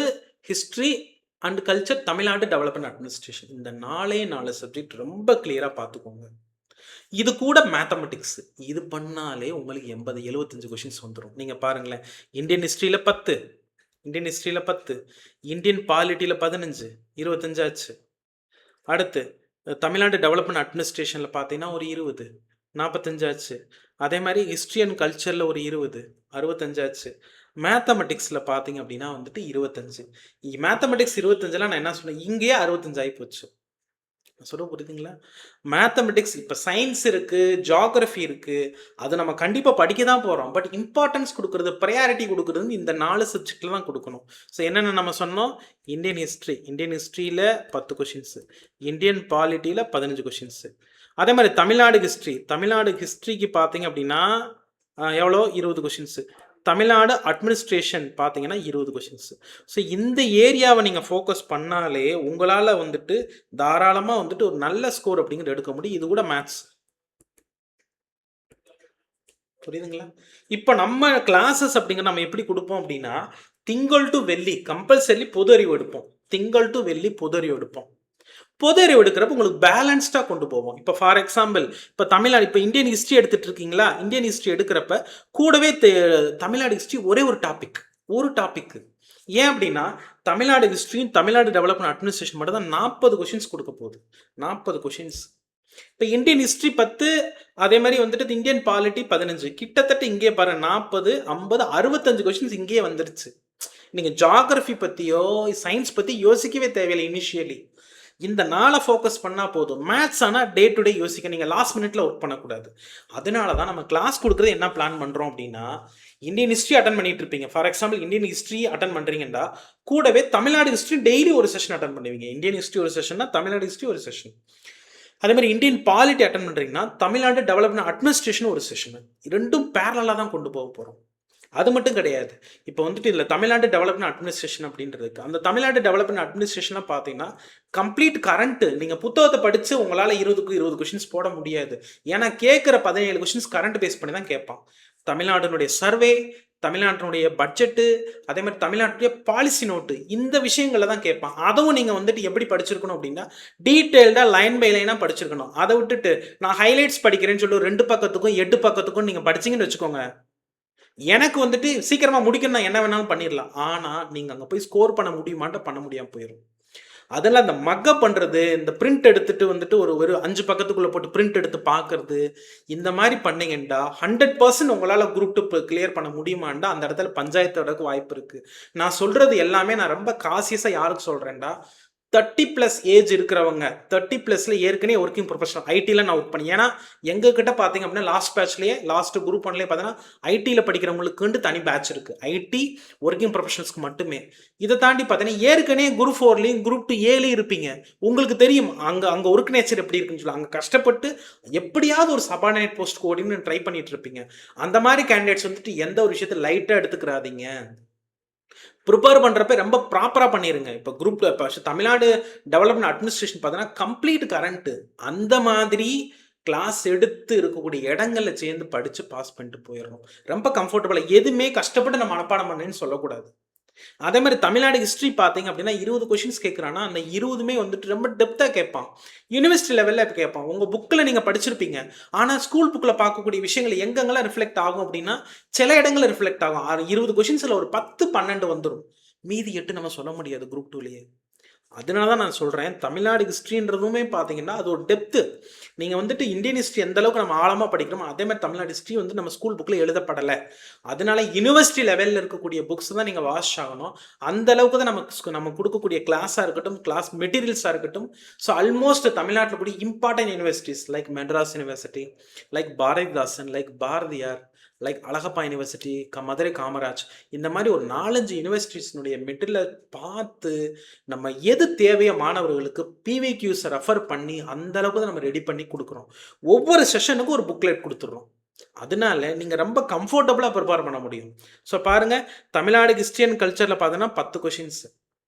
history and culture, Tamil Nadu development administration. இந்த 4 சப்ஜெக்ட் ரொம்ப கிளியராக பார்த்துக்கோங்க. இது கூட மேத்தமெட்டிக்ஸ் இது பண்ணாலே உங்களுக்கு 75 கொஷின்ஸ் வந்துடும். நீங்கள் பாருங்களேன், இந்தியன் ஹிஸ்ட்ரியில் 10, இந்தியன் பாலிட்டியில் 15, 25 ஆச்சு. அடுத்து தமிழ்நாடு டெவலப்மெண்ட் அட்மினிஸ்ட்ரேஷனில் பார்த்தீங்கன்னா ஒரு 20, 45 ஆச்சு. அதே மாதிரி ஹிஸ்ட்ரி அண்ட் கல்ச்சரில் ஒரு 20, 65 ஆச்சு. மேத்தமெட்டிக்ஸில் பார்த்தீங்க அப்படின்னா வந்துட்டு 25. மேத்தமெட்டிக்ஸ் 25லாம் நான் என்ன சொன்னேன், இங்கேயே 65 ஆகி போச்சு. சொல்ல புரியுதுங்களா? மேத்தமெட்டிக்ஸ் இப்போ சயின்ஸ் இருக்குது, ஜியாகிரஃபி இருக்குது, அது நம்ம கண்டிப்பாக படிக்க தான் போகிறோம். பட் இம்பார்ட்டன்ஸ் கொடுக்குறது, ப்ரையாரிட்டி கொடுக்குறது இந்த 4 சப்ஜெக்டில் தான் கொடுக்கணும். ஸோ என்னென்ன நம்ம சொன்னோம்? இந்தியன் ஹிஸ்ட்ரியில் 10 கொஷின்ஸு, இந்தியன் பாலிட்டியில் 15 கொஷின்ஸு. அதே மாதிரி தமிழ்நாடு ஹிஸ்ட்ரிக்கு பார்த்தீங்க அப்படின்னா எவ்வளோ? 20 கொஷின்ஸு. தமிழ்நாடு அட்மினிஸ்ட்ரேஷன் பார்த்தீங்கன்னா 20 கொஷின்ஸ். ஸோ இந்த ஏரியாவை நீங்கள் ஃபோக்கஸ் பண்ணாலே உங்களால் வந்துட்டு தாராளமாக வந்துட்டு ஒரு நல்ல ஸ்கோர் அப்படிங்கிறது எடுக்க முடியும். இது கூட மேத்ஸ். புரியுதுங்களா? இப்போ நம்ம கிளாஸஸ் அப்படிங்கிற நம்ம எப்படி கொடுப்போம் அப்படின்னா, திங்கள் டு வெள்ளி கம்பல்சரி பொது அறிவு எடுப்போம். திங்கள் டு வெள்ளி பொது அறிவு எடுப்போம். பொது அறிவு எடுக்கிறப்ப உங்களுக்கு பேலன்ஸ்டாக கொண்டு போவோம். இப்போ ஃபார் எக்ஸாம்பிள் இப்போ தமிழ்நாடு, இப்போ இந்தியன் ஹிஸ்ட்ரி எடுத்துட்டு இருக்கீங்களா, இந்தியன் ஹிஸ்ட்ரி எடுக்கிறப்ப கூடவே தமிழ்நாடு ஹிஸ்ட்ரி ஒரே ஒரு டாபிக். ஏன் அப்படின்னா தமிழ்நாடு ஹிஸ்ட்ரியும் தமிழ்நாடு டெவலப்மெண்ட் அட்மினிஸ்ட்ரேஷன் மட்டும் தான் 40 கொஷின்ஸ் கொடுக்க போகுது. 40 கொஷின்ஸ். இப்போ இந்தியன் ஹிஸ்ட்ரி 10, அதே மாதிரி வந்துட்டு இந்தியன் பாலிட்டி 15. கிட்டத்தட்ட இங்கே பாருங்க 40, 50, 65 கொஷின்ஸ் இங்கேயே வந்துருச்சு. நீங்கள் ஜியாகிரஃபி பற்றியோ சயின்ஸ் பற்றி யோசிக்கவே தேவையில்லை. இனிஷியலி இந்த நாளை ஃபோக்கஸ் பண்ணால் போதும். மேத்ஸ் ஆனால் டே டு டே யோசிக்க, நீங்கள் லாஸ்ட் மினிட்ல ஒர்க் பண்ணக்கூடாது. அதனால தான் நம்ம கிளாஸ் கொடுக்குறது என்ன பிளான் பண்ணுறோம் அப்படின்னா, இந்தியன் ஹிஸ்ட்ரி அட்டன் பண்ணிட்டு இருப்பீங்க. For example Indian history attend பண்ணுறீங்கன்னா கூடவே தமிழ்நாடு ஹிஸ்ட்ரி டெய்லி ஒரு செஷன் அட்டன் பண்ணுவீங்க. இந்தியன் ஹிஸ்ட்ரி ஒரு செஷன்னா தமிழ்நாடு ஹிஸ்ட்ரி ஒரு செஷன். அதே மாதிரி இந்தியன் பாலிட்டி அட்டன் பண்ணுறீங்கன்னா தமிழ்நாடு டெவலப்மெண்ட் அட்மினிஸ்ட்ரேஷன் ஒரு செஷன். ரெண்டும் பேரலாக தான் கொண்டு போக போகிறோம். அது மட்டும் கிடையாது. இப்போ வந்துட்டு இதில் தமிழ்நாடு டெவலப்மெண்ட் அட்மினிஸ்ட்ரேஷன் அப்படின்றதுக்கு, அந்த தமிழ்நாடு டெவலப்மெண்ட் அட்மினிஸ்ட்ரேஷன்லாம் பார்த்தீங்கன்னா கம்ப்ளீட் கரண்ட்டு. நீங்கள் புத்தகத்தை படித்து உங்களால் 20 கொஷின்ஸ் போட முடியாது. ஏன்னா கேட்குற 17 கொஷின்ஸ் கரண்ட் பேஸ் பண்ணி தான் கேட்பான். தமிழ்நாட்டினுடைய சர்வே, தமிழ்நாட்டினுடைய பட்ஜெட்டு, அதே மாதிரி தமிழ்நாட்டுடைய பாலிசி நோட்டு, இந்த விஷயங்களை தான் கேட்பான். அதுவும் நீங்கள் வந்துட்டு எப்படி படிச்சிருக்கணும் அப்படின்னா டீட்டெயில்டாக லைன் பை லைனாக படிச்சிருக்கணும். அதை விட்டுட்டு நான் ஹைலைட்ஸ் படிக்கிறேன்னு சொல்லி 2 பக்கத்துக்கும் 8 பக்கத்துக்கும் நீங்கள் படிச்சிங்கன்னு வச்சுக்கோங்க, எனக்கு வந்துட்டு சீக்கிரமாக முடிக்கணும், நான் என்ன வேணாலும் பண்ணிடலாம். ஆனால் நீங்கள் அங்கே போய் ஸ்கோர் பண்ண பண்ண முடியாமல் போயிடும். அதெல்லாம் அந்த மக்கப் பண்ணுறது, இந்த பிரிண்ட் எடுத்துட்டு வந்துட்டு ஒரு 5 பக்கத்துக்குள்ளே போட்டு பிரிண்ட் எடுத்து பார்க்கறது, இந்த மாதிரி பண்ணீங்கன்னா 100% உங்களால் குரூப் 2 கிளியர் பண்ண முடியுமாண்டா அந்த இடத்துல பஞ்சாயத்தோடக்கு வாய்ப்பு இருக்குது. நான் சொல்கிறது எல்லாமே நான் ரொம்ப காசியஸாக யாருக்கு சொல்கிறேன்டா, 30+ ஏஜ் இருக்கிறவங்க, 30+ல ஏற்கனவே ஒர்க்கிங் ப்ரொஃபஷனல் ஐடியில் நான் ஒர்க் பண்ணி, ஏன்னா எங்ககிட்ட பார்த்தீங்க அப்படின்னா லாஸ்ட் பேட்ச்லேயே லாஸ்ட் குரூப் 1லேயே பார்த்தீங்கன்னா ஐடியில் படிக்கிறவங்களுக்குன்ட்டு தனி பேட்ச் இருக்குது. ஐடி ஒர்க்கிங் ப்ரொஃபஷனல்ஸ்க்கு மட்டுமே. இதை தாண்டி பார்த்தீங்கன்னா ஏற்கனவே குரூப் 4லேயும் குரூப் 2 இருப்பீங்க. உங்களுக்கு தெரியும் அங்கே ஒர்க் நேச்சர் எப்படி இருக்குன்னு சொல்லி, அங்கே கஷ்டப்பட்டு எப்படியாவது ஒரு சபார்டினேட் போஸ்ட் கோடின்னு ட்ரை பண்ணிட்டு இருப்பீங்க. அந்த மாதிரி கேண்டிடேட்ஸ் வந்துட்டு எந்த ஒரு விஷயத்தை லைட்டாக எடுத்துக்கிறாதீங்க. ப்ரிப்பேர் பண்ணுறப்ப ரொம்ப ப்ராப்பராக பண்ணிடுங்க. இப்போ குரூப்பில் இப்போ தமிழ்நாடு டெவலப்மெண்ட் அட்மினிஸ்ட்ரேஷன் பார்த்தீங்கன்னா கம்ப்ளீட் கரண்ட்டு. அந்த மாதிரி கிளாஸ் எடுத்து இருக்கக்கூடிய இடங்களில் சேர்ந்து படித்து பாஸ் பண்ணிட்டு போயிடணும். ரொம்ப கம்ஃபர்டபுளாக, எதுவுமே கஷ்டப்பட்டு நம்ம மனப்பாடம் பண்ணேன்னு சொல்லக்கூடாது. அதே மாதிரி தமிழ்நாடு ஹிஸ்ட்ரி பார்த்தீங்க அப்படின்னா 20 கொஷின்ஸ் கேட்குறான்னா அந்த 20மே வந்துட்டு ரொம்ப டெப்த்தாக கேட்பான். யூனிவர்சிட்டி லெவலில் இப்போ கேட்பான். உங்கள் புக்கில் நீங்கள் படிச்சிருப்பீங்க, ஆனால் ஸ்கூல் புக்கில் பார்க்கக்கூடிய விஷயங்கள் எங்கெங்கெல்லாம் ரிஃப்ளெக்ட் ஆகும் அப்படின்னா சில இடங்களில் ரிஃப்ளெக்ட் ஆகும். 20 கொஷின்ஸில் ஒரு 10, 12 வந்துடும். மீதி 8 நம்ம சொல்ல முடியாது குரூப் 2லேயே. அதனால தான் நான் சொல்கிறேன், தமிழ்நாடு ஹிஸ்ட்ரின்றதுமே பார்த்தீங்கன்னா அது ஒரு டெப்த்து. நீங்கள் வந்துட்டு இந்தியன் ஹிஸ்ட்ரி எந்த அளவுக்கு நம்ம ஆழமாக படிக்கிறோமோ அதே மாதிரி தமிழ்நாடு ஹிஸ்ட்ரி வந்து நம்ம ஸ்கூல் புக்கில் எழுதப்படலை. அதனால யூனிவர்சிட்டி லெவலில் இருக்கக்கூடிய புக்ஸ் தான் நீங்கள் வாசிச்சாகணும். அந்த அளவுக்கு தான் நம்ம கொடுக்கக்கூடிய கிளாஸாக இருக்கட்டும், கிளாஸ் மெட்டீரியல்ஸாக இருக்கட்டும். ஸோ ஆல்மோஸ்ட் தமிழ்நாட்டில் கூடிய important universities like Madras university, like Bharathidasan, like Bharathiyar, like Alagappa university, Madurai Kamaraj, இந்த மாதிரி ஒரு 4-5 யூனிவர்சிட்டிஸ்னுடைய மெட்டீரியல் பார்த்து நம்ம எது தேவையோ மாணவர்களுக்கு பிவிக்யூஸை ரெஃபர் பண்ணி அந்த அளவுக்கு தான் நம்ம ரெடி பண்ணி கொடுக்குறோம். ஒவ்வொரு செஷனுக்கும் ஒரு புக்லெட் கொடுத்துட்றோம். அதனால நீங்கள் ரொம்ப கம்ஃபர்டபுளாக ப்ரிப்பேர் பண்ண முடியும். ஸோ பாருங்கள், தமிழ்நாடு ஹிஸ்ட்ரி அண்ட் கல்ச்சரில் பார்த்தீங்கன்னா 10 கொஷின்ஸ்,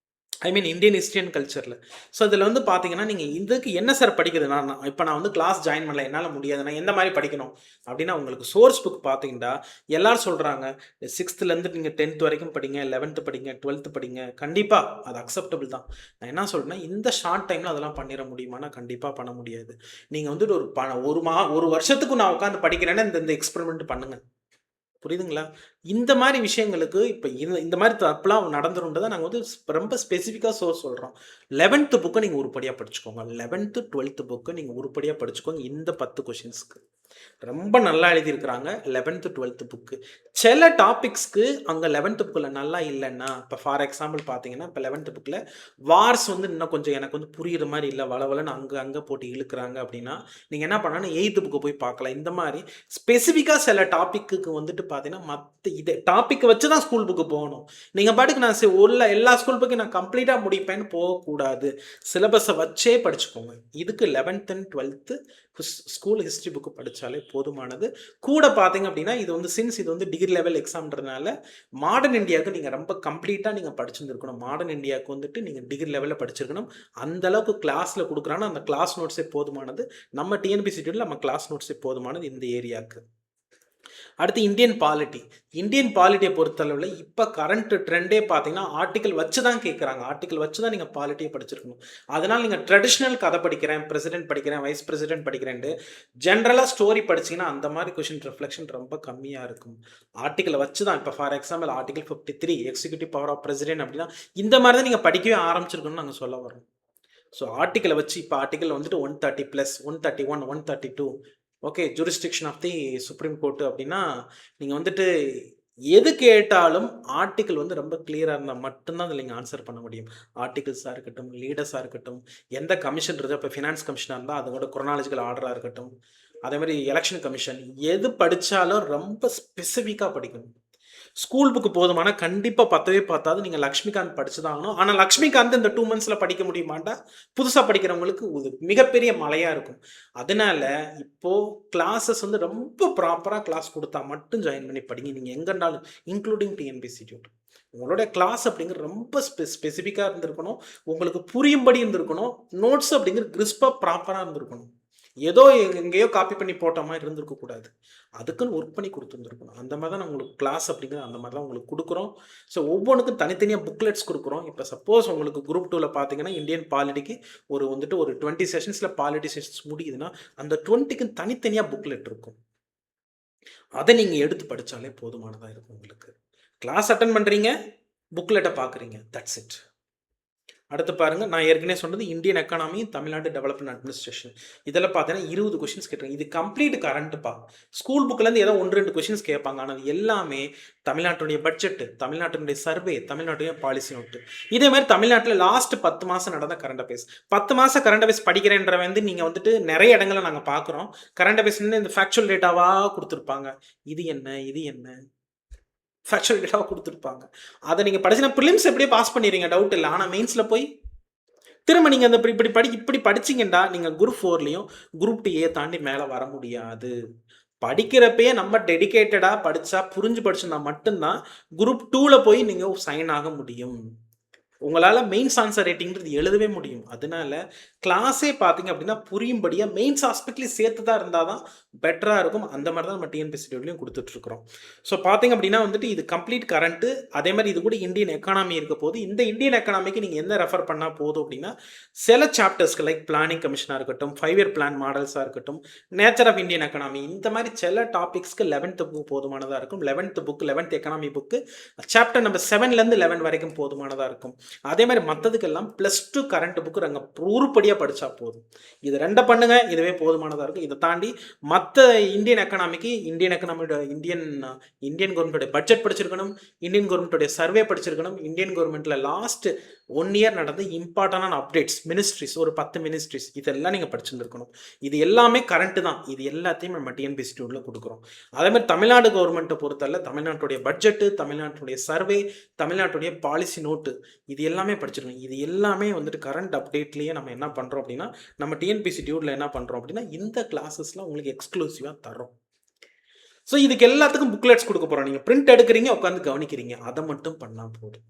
இந்தியன் ஹிஸ்ட்ரி அண்ட் கல்ச்சரில். ஸோ இதில் வந்து பார்த்தீங்கன்னா நீங்கள் இதுக்கு என்ன சார் படிக்கிறது, நான் வந்து கிளாஸ் ஜாயின் பண்ணல, என்னால் முடியாது, நான் எந்த மாதிரி படிக்கணும் அப்படின்னா உங்களுக்கு சோர்ஸ் புக் பார்த்தீங்கன்னா எல்லாரும் சொல்கிறாங்க 6th நீங்கள் 10th வரைக்கும் படிங்க, 11th படிங்க, 12th படிங்க. கண்டிப்பாக அது அக்செப்டபிள் தான். நான் என்ன சொல்கிறேன்னா இந்த ஷார்ட் டைமில் அதெல்லாம் பண்ணிட முடியுமானா கண்டிப்பாக பண்ண முடியாது. நீங்கள் வந்துட்டு ஒரு வருஷத்துக்கு நான் உட்காந்து படிக்கிறேன்னா இந்த எக்ஸ்பெரிமெண்ட் பண்ணுங்கள். புரியுதுங்களா? இந்த மாதிரி விஷயங்களுக்கு இப்போ இந்த மாதிரி தப்புலாம் நடந்துருன்றதை நாங்கள் வந்து ரொம்ப ஸ்பெசிஃபிக்காக சொல்கிறோம். 11th புக்கை நீங்கள் உருப்படியாக படிச்சுக்கோங்க. 11th 12th புக்கை நீங்கள் உருப்படியாக படிச்சுக்கோங்க இந்த 10 கொஷின்ஸ்க்கு. ரொம்ப நல்லா எழுதியிருக்கிறாங்க 11th 12th புக்கு. சில டாபிக்ஸ்க்கு அங்கே 11th புக்கில் நல்லா இல்லைன்னா, இப்போ ஃபார் எக்ஸாம்பிள் பார்த்தீங்கன்னா, இப்போ 11th புக்கில் வார்ஸ் வந்து இன்னும் கொஞ்சம் எனக்கு வந்து புரியுற மாதிரி இல்லை, வளவலன்னு அங்கே போட்டு இழுக்கிறாங்க அப்படின்னா, நீங்கள் என்ன பண்ணணும் 8th புக்கு போய் பார்க்கலாம். இந்த மாதிரி ஸ்பெசிஃபிக்காக சில டாப்பிக்கு வந்துட்டு பார்த்தீங்கன்னா, மற்ற இதை டாப்பிக்கை வச்சு தான் ஸ்கூல் புக்கு போகணும். நீங்கள் பாட்டுக்கு நான் எல்லா ஸ்கூல் புக்கையும் நான் கம்ப்ளீட்டாக முடிப்பேன்னு போகக்கூடாது. சிலபஸை வச்சே படிச்சுக்கோங்க. இதுக்கு 11th and 12th school history book படித்தாலே போதுமானது. கூட பார்த்தீங்க அப்படின்னா இது வந்து சின்ஸ் இது வந்து டிகிரி லெவல் எக்ஸாம்ன்றதுனால மாடர்ன் இந்தியாவுக்கு நீங்கள் ரொம்ப கம்ப்ளீட்டாக நீங்கள் படிச்சிருந்துருக்கணும். மாடர்ன் இந்தியாவுக்கு வந்துட்டு நீங்கள் டிகிரி லெவலில் படிச்சிருக்கணும். அந்த அளவுக்கு கிளாஸில் கொடுக்குறாங்கன்னா அந்த கிளாஸ் நோட்ஸே போதுமானது. நம்ம டிஎன்பிஎஸ்சி நம்ம கிளாஸ் நோட்ஸே போதுமானது இந்த ஏரியாவுக்கு. அடுத்து இந்தியன் பாலிட்டியை பொறுத்தளவில் இப்போ கரண்ட் ட்ரெண்டே பார்த்தீங்கன்னா ஆர்டிக்கல் வச்சு தான் கேட்குறாங்க. ஆர்டிக்கல் வச்சு தான் நீங்கள் பாலிட்டியை படிச்சிருக்கணும். அதனால் நீங்கள் ட்ரெடிஷ்னல் கதை படிக்கிறேன், பிரசிடென்ட் படிக்கிறேன், வைஸ் பிரசிடென்ட் படிக்கிறேன்ட்டு ஜென்ரலாக ஸ்டோரி படிச்சிங்கன்னா அந்த மாதிரி கொஷின் ரிஃப்ளெக்ஷன் ரொம்ப கம்மியாக இருக்கும். ஆர்டிக்கலை வச்சு தான் இப்போ for example article 53 executive power of president அப்படின்னா இந்த மாதிரி தான் நீங்கள் படிக்கவே ஆரம்பிச்சிருக்கணும்னு நாங்கள் சொல்ல வரோம். ஸோ ஆர்டிக்கலை வச்சு இப்போ ஆர்டிக்கல் வந்துட்டு 130+, 131, 132 okay jurisdiction of the supreme court அப்படின்னா நீங்கள் வந்துட்டு எது கேட்டாலும் ஆர்டிக்கிள் வந்து ரொம்ப கிளியராக இருந்தால் மட்டும்தான் அதில் நீங்கள் ஆன்சர் பண்ண முடியும். ஆர்டிகிள்ஸாக இருக்கட்டும், லீடர்ஸாக இருக்கட்டும், எந்த கமிஷன் இருக்குது, இப்போ ஃபினான்ஸ் கமிஷனாக இருந்தால் அதோட குரோனாலஜிக்கல் ஆர்டராக இருக்கட்டும், அதே மாதிரி எலெக்ஷன் கமிஷன், எது படித்தாலும் ரொம்ப ஸ்பெசிஃபிக்காக படிக்கணும். ஸ்கூல் புக்கு போதுமான கண்டிப்பாக பத்தவே பார்த்தாது. நீங்கள் லக்ஷ்மிகாந்த் படிச்சு தான் ஆகணும். ஆனால் லக்ஷ்மிகாந்த் இந்த 2 monthsல படிக்க முடியுமாண்டா புதுசாக படிக்கிறவங்களுக்கு ஒரு மிகப்பெரிய மலையாக இருக்கும். அதனால இப்போது கிளாஸஸ் வந்து ரொம்ப ப்ராப்பராக கிளாஸ் கொடுத்தா மட்டும் ஜாயின் பண்ணி படிங்க. நீங்கள் எங்கேண்டாலும் இன்க்ளூடிங் டிஎன்பிஎஸ்சி டியூட் உங்களுடைய கிளாஸ் அப்படிங்கிறது ரொம்ப ஸ்பெசிஃபிக்காக இருந்திருக்கணும். உங்களுக்கு புரியும்படி இருந்திருக்கணும். நோட்ஸ் அப்படிங்கிறது கிறிஸ்பாக ப்ராப்பராக இருந்திருக்கணும். ஏதோ எங்கேயோ காப்பி பண்ணி போட்ட மாதிரி இருந்திருக்கக்கூடாது. அதுக்குன்னு ஒர்க் பண்ணி கொடுத்துருந்துருக்கணும். அந்த மாதிரி தான் நான் உங்களுக்கு கிளாஸ் அப்படிங்கிற அந்த மாதிரி தான் உங்களுக்கு கொடுக்குறோம். ஸோ ஒவ்வொன்றுக்கும் தனித்தனியாக புக்லெட்ஸ் கொடுக்குறோம். இப்போ சப்போஸ் உங்களுக்கு குரூப் 2ல் பார்த்தீங்கன்னா இந்தியன் பாலிட்டிக்கு வந்துட்டு ஒரு 20 செஷன்ஸில் பாலிட்டி செஷன்ஸ் முடியுதுன்னா அந்த 20க்கு தனித்தனியாக புக்லெட் இருக்கும். அதை நீங்கள் எடுத்து படித்தாலே போதுமானதாக இருக்கும். உங்களுக்கு கிளாஸ் அட்டன் பண்ணுறீங்க, புக்லெட்டை பார்க்குறீங்க, தட்ஸ் இட். அடுத்து பாருங்கள், நான் ஏற்கனவே சொன்னது Indian economy, Tamil Nadu development administration. இதில் பார்த்தீங்கன்னா 20 கொஷின்ஸ் கேட்டுருங்க. இது கம்ப்ளீட் கரண்ட்டுப்பா. ஸ்கூல் புக்லேருந்து ஏதோ 1-2 கொஷின்ஸ் கேட்பாங்க. ஆனால் எல்லாமே தமிழ்நாட்டுடைய பட்ஜெட்டு, தமிழ்நாட்டினுடைய சர்வே, தமிழ்நாட்டுடைய பாலிசி நோட்டு. இதே மாதிரி தமிழ்நாட்டில் லாஸ்ட் 10 மாதம் நடந்த கரண்ட் அஃபேர்ஸ். 10 மாதம் கரண்ட் அஃபேர்ஸ் படிக்கிறேன்ற வந்து நீங்கள் வந்துட்டு நிறைய இடங்களை நாங்கள் பார்க்குறோம். கரண்ட் அஃபேர்ஸ்ன்னு இந்த ஃபேக்சுவல் டேட்டாவாக கொடுத்துருப்பாங்க. இது என்ன ஃபேக்சுவல் டேட்டாவாக கொடுத்துருப்பாங்க. அதை நீங்கள் படிச்சுன்னா ப்ரிலிம்ஸ் எப்படியே பாஸ் பண்ணிடுறீங்க, டவுட் இல்லை. ஆனால் மெயின்ஸில் போய் திரும்ப நீங்கள் அந்த இப்படி படிச்சிங்கன்னா நீங்கள் குரூப் 4லையும் குரூப் 2 தாண்டி மேலே வர முடியாது. படிக்கிறப்பயே நம்ம டெடிக்கேட்டடாக படித்தா புரிஞ்சு படிச்சுன்னா மட்டும்தான் குரூப் 2ல் போய் நீங்கள் சைன் ஆக முடியும். உங்களால் மெயின்ஸ் ஆன்சர் ரேட்டிங்கிறது எழுதவே முடியும். அதனால கிளாஸே பார்த்தீங்க அப்படின்னா புரியும்படியாக மெயின்ஸ் ஆஸ்பெக்ட்லேயும் சேர்த்து தான் இருந்தால் தான் பெட்டராக இருக்கும். அந்த மாதிரி தான் நம்ம டிஎன்பிஎஸ்சி டியூட்லையும் கொடுத்துட்ருக்குறோம். ஸோ பார்த்தீங்க அப்படின்னா வந்துட்டு இது கம்ப்ளீட் கரண்ட்டு. அதே மாதிரி இது கூட இந்தியன் எக்கானமி இருக்க போது. இந்த இந்தியன் எக்கானமிக்கு நீங்கள் என்ன ரெஃபர் பண்ணால் போதும் அப்படின்னா சில சாப்டர்ஸ்க்கு லைக் பிளானிங் கமிஷனாக இருக்கட்டும், 5-year பிளான் மாடல்ஸாக இருக்கட்டும், நேச்சர் ஆஃப் இந்தியன் எக்கானமி, இந்த மாதிரி சில டாபிக்ஸ்க்கு 11th புக் போதுமானதாக இருக்கும். 11th economy book chapter number 7லேருந்து 11 வரைக்கும் போதுமானதாக இருக்கும். அதே மாதிரி மற்றதுக்கெல்லாம் +2 கரண்ட் புக்கு நாங்கள் உருப்படியாக படித்தா போதும். இது 2 பண்ணுங்க, இதுவே போதுமானதாக இருக்கும். இதை தாண்டி மற்ற இந்தியன் எக்கனாமிக்கு இந்தியன் கவர்மெண்ட்டோடைய பட்ஜெட் படிச்சிருக்கணும், இந்தியன் கவர்மெண்ட்டோடைய சர்வே படிச்சிருக்கணும், இந்தியன் கவர்மெண்ட்டில் லாஸ்ட் 1 year நடந்த இம்பார்ட்டண்டான அப்டேட்ஸ், மினிஸ்ட்ரிஸ், ஒரு 10 மினிஸ்ட்ரிஸ், இதெல்லாம் நீங்கள் படிச்சுருக்கணும். இது எல்லாமே கரண்ட்டு தான். இது எல்லாத்தையும் நம்ம டிஎன்பிஎஸ்சி டியூட்ல கொடுக்குறோம். அதே மாதிரி தமிழ்நாடு கவர்மெண்ட்டை பொறுத்தவரை தமிழ்நாட்டுடைய பட்ஜெட்டு, தமிழ்நாட்டுடைய சர்வே, தமிழ்நாட்டுடைய பாலிசி நோட்டு, இது எல்லாமே படிச்சிருக்கணும். இது எல்லாமே வந்துட்டு கரண்ட் அப்டேட்லேயே நம்ம என்ன பண்ணுறோம் அப்படின்னா நம்ம டிஎன்பிஎஸ்சி டியூட்ல என்ன பண்ணுறோம் அப்படின்னா இந்த கிளாஸஸ்லாம் உங்களுக்கு எக்ஸ்க்ளூசிவாக தரோம். ஸோ இதுக்கு எல்லாத்துக்கும் புக்லெட்ஸ் கொடுக்க போகிறோம். நீங்கள் பிரிண்ட் எடுக்கிறீங்க, உட்காந்து கவனிக்கிறீங்க, அதை மட்டும் பண்ணால் போதும்.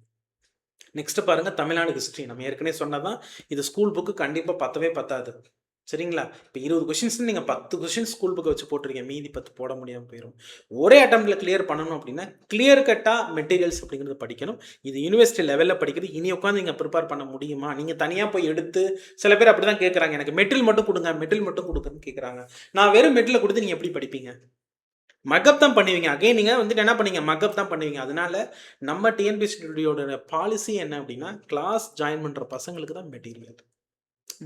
நெக்ஸ்ட் பாருங்கள், தமிழ்நாடு ஹிஸ்ட்ரி. நம்ம ஏற்கனவே சொன்னதான் இது ஸ்கூல் புக்கு கண்டிப்பாக பத்தவே பத்தாது. சரிங்களா? இப்போ 20 கொஷின்ஸ் நீங்கள் 10 கொஷின்ஸ் ஸ்கூல் புக்கை வச்சு போட்டிருக்கீங்க, மீதி 10 போட முடியாமல் போயிடும். ஒரே அட்டம்ப்டில் கிளியர் பண்ணணும் அப்படின்னா கிளியர் கட்டாக மெட்டீரியல்ஸ் அப்படிங்கிறது படிக்கணும். இது யூனிவர்சிட்டி லெவலில் படிக்கிறது. இனி உட்காந்து நீங்கள் ப்ரிப்பேர் பண்ண முடியுமா? நீங்கள் தனியாக போய் எடுத்து, சில பேர் அப்படி தான் கேட்குறாங்க, எனக்கு மெட்டீரியல் மட்டும் கொடுங்கன்னு கேட்குறாங்க. நான் வெறும் மெட்டீரியல் கொடுத்து நீங்கள் எப்படி படிப்பீங்க? மக்கப் தான் பண்ணுவீங்க. அகைன் நீங்கள் வந்துட்டு என்ன பண்ணீங்க, மக்கப் தான் பண்ணுவீங்க. அதனால நம்ம டிஎன்பிஎஸ்சியோட பாலிசி என்ன அப்படின்னா கிளாஸ் ஜாயின் பண்ணுற பசங்களுக்கு தான் மெட்டீரியல்,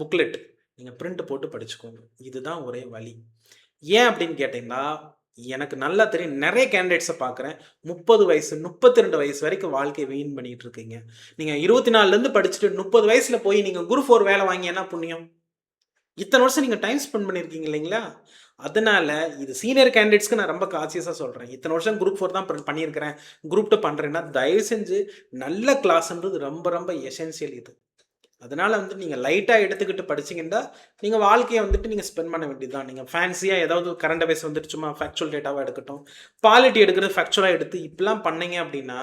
புக்லெட் நீங்கள் பிரிண்ட் போட்டு படிச்சுக்கோங்க. இதுதான் ஒரே வழி. ஏன் அப்படின்னு கேட்டிங்கன்னா, எனக்கு நல்லா தெரியும். நிறைய கேண்டிடேட்ஸை பார்க்குறேன். 30 வயசு, 32 வயசு வரைக்கும் வாழ்க்கையை வீண் பண்ணிட்டு இருக்கீங்க. நீங்க 24லேருந்து படிச்சுட்டு 30 வயசுல போய் நீங்க குரூப் 4 வேலை வாங்கி என்ன புண்ணியம்? இத்தனை வருஷம் நீங்க டைம் ஸ்பெண்ட் பண்ணியிருக்கீங்க இல்லைங்களா? அதனால இது சீனியர் கேண்டிடேட்ஸ்க்கு நான் ரொம்ப கான்சியஸாக சொல்கிறேன். இத்தனை வருஷம் குரூப் 4 தான் பண்ணியிருக்கிறேன், குரூப் 2 பண்ணுறேன்னா தயவு செஞ்சு நல்ல கிளாஸ்ன்றது ரொம்ப ரொம்ப எசென்சியல் இது. அதனால வந்து நீங்கள் லைட்டாக எடுத்துக்கிட்டு படிச்சிங்கன்னா நீங்கள் வாழ்க்கையை வந்துட்டு நீங்கள் ஸ்பெண்ட் பண்ண வேண்டியது தான். நீங்கள் ஃபேன்சியாக ஏதாவது கரண்ட் அஃபேர்ஸ் வந்துட்டு சும்மா ஃபேக்சுவல் டேட்டாவாக எடுக்கட்டும், பாலிட்டி எடுக்கிறது ஃபேக்சுவலாக எடுத்து இப்படிலாம் பண்ணீங்க அப்படின்னா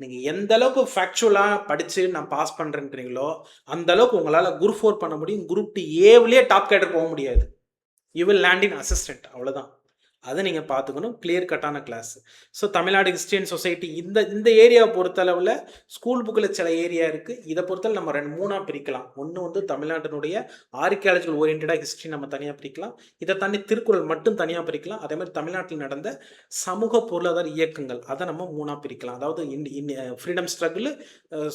நீங்கள் எந்த அளவுக்கு ஃபேக்சுவலாக படித்து நான் பாஸ் பண்ணுறேன்றீங்களோ அந்த அளவுக்கு உங்களால் குரூப் 4 பண்ண முடியும். குரூப் 2 ஏவிலேயே டாப் கேடர் போக முடியாது. You will land in assistant, அவ்வளோதான். அதை நீங்கள் பார்த்துக்கணும். கிளியர் கட்டான class. So Tamil Nadu Christian society இந்த ஏரியாவை பொறுத்தளவில் ஸ்கூல் புக்கில் சில ஏரியா இருக்குது. இதை பொறுத்தளவு நம்ம 2-3 பிரிக்கலாம். ஒன்று வந்து தமிழ்நாட்டினுடைய ஆர்கியாலஜிக்கல் ஓரியன்டாக ஹிஸ்ட்ரி நம்ம தனியாக பிரிக்கலாம். இதை தாண்டி திருக்குறள் மட்டும் தனியாக பிரிக்கலாம். அதே மாதிரி தமிழ்நாட்டில் நடந்த சமூக பொருளாதார இயக்கங்கள் அதை நம்ம 3 பிரிக்கலாம். அதாவது freedom struggle,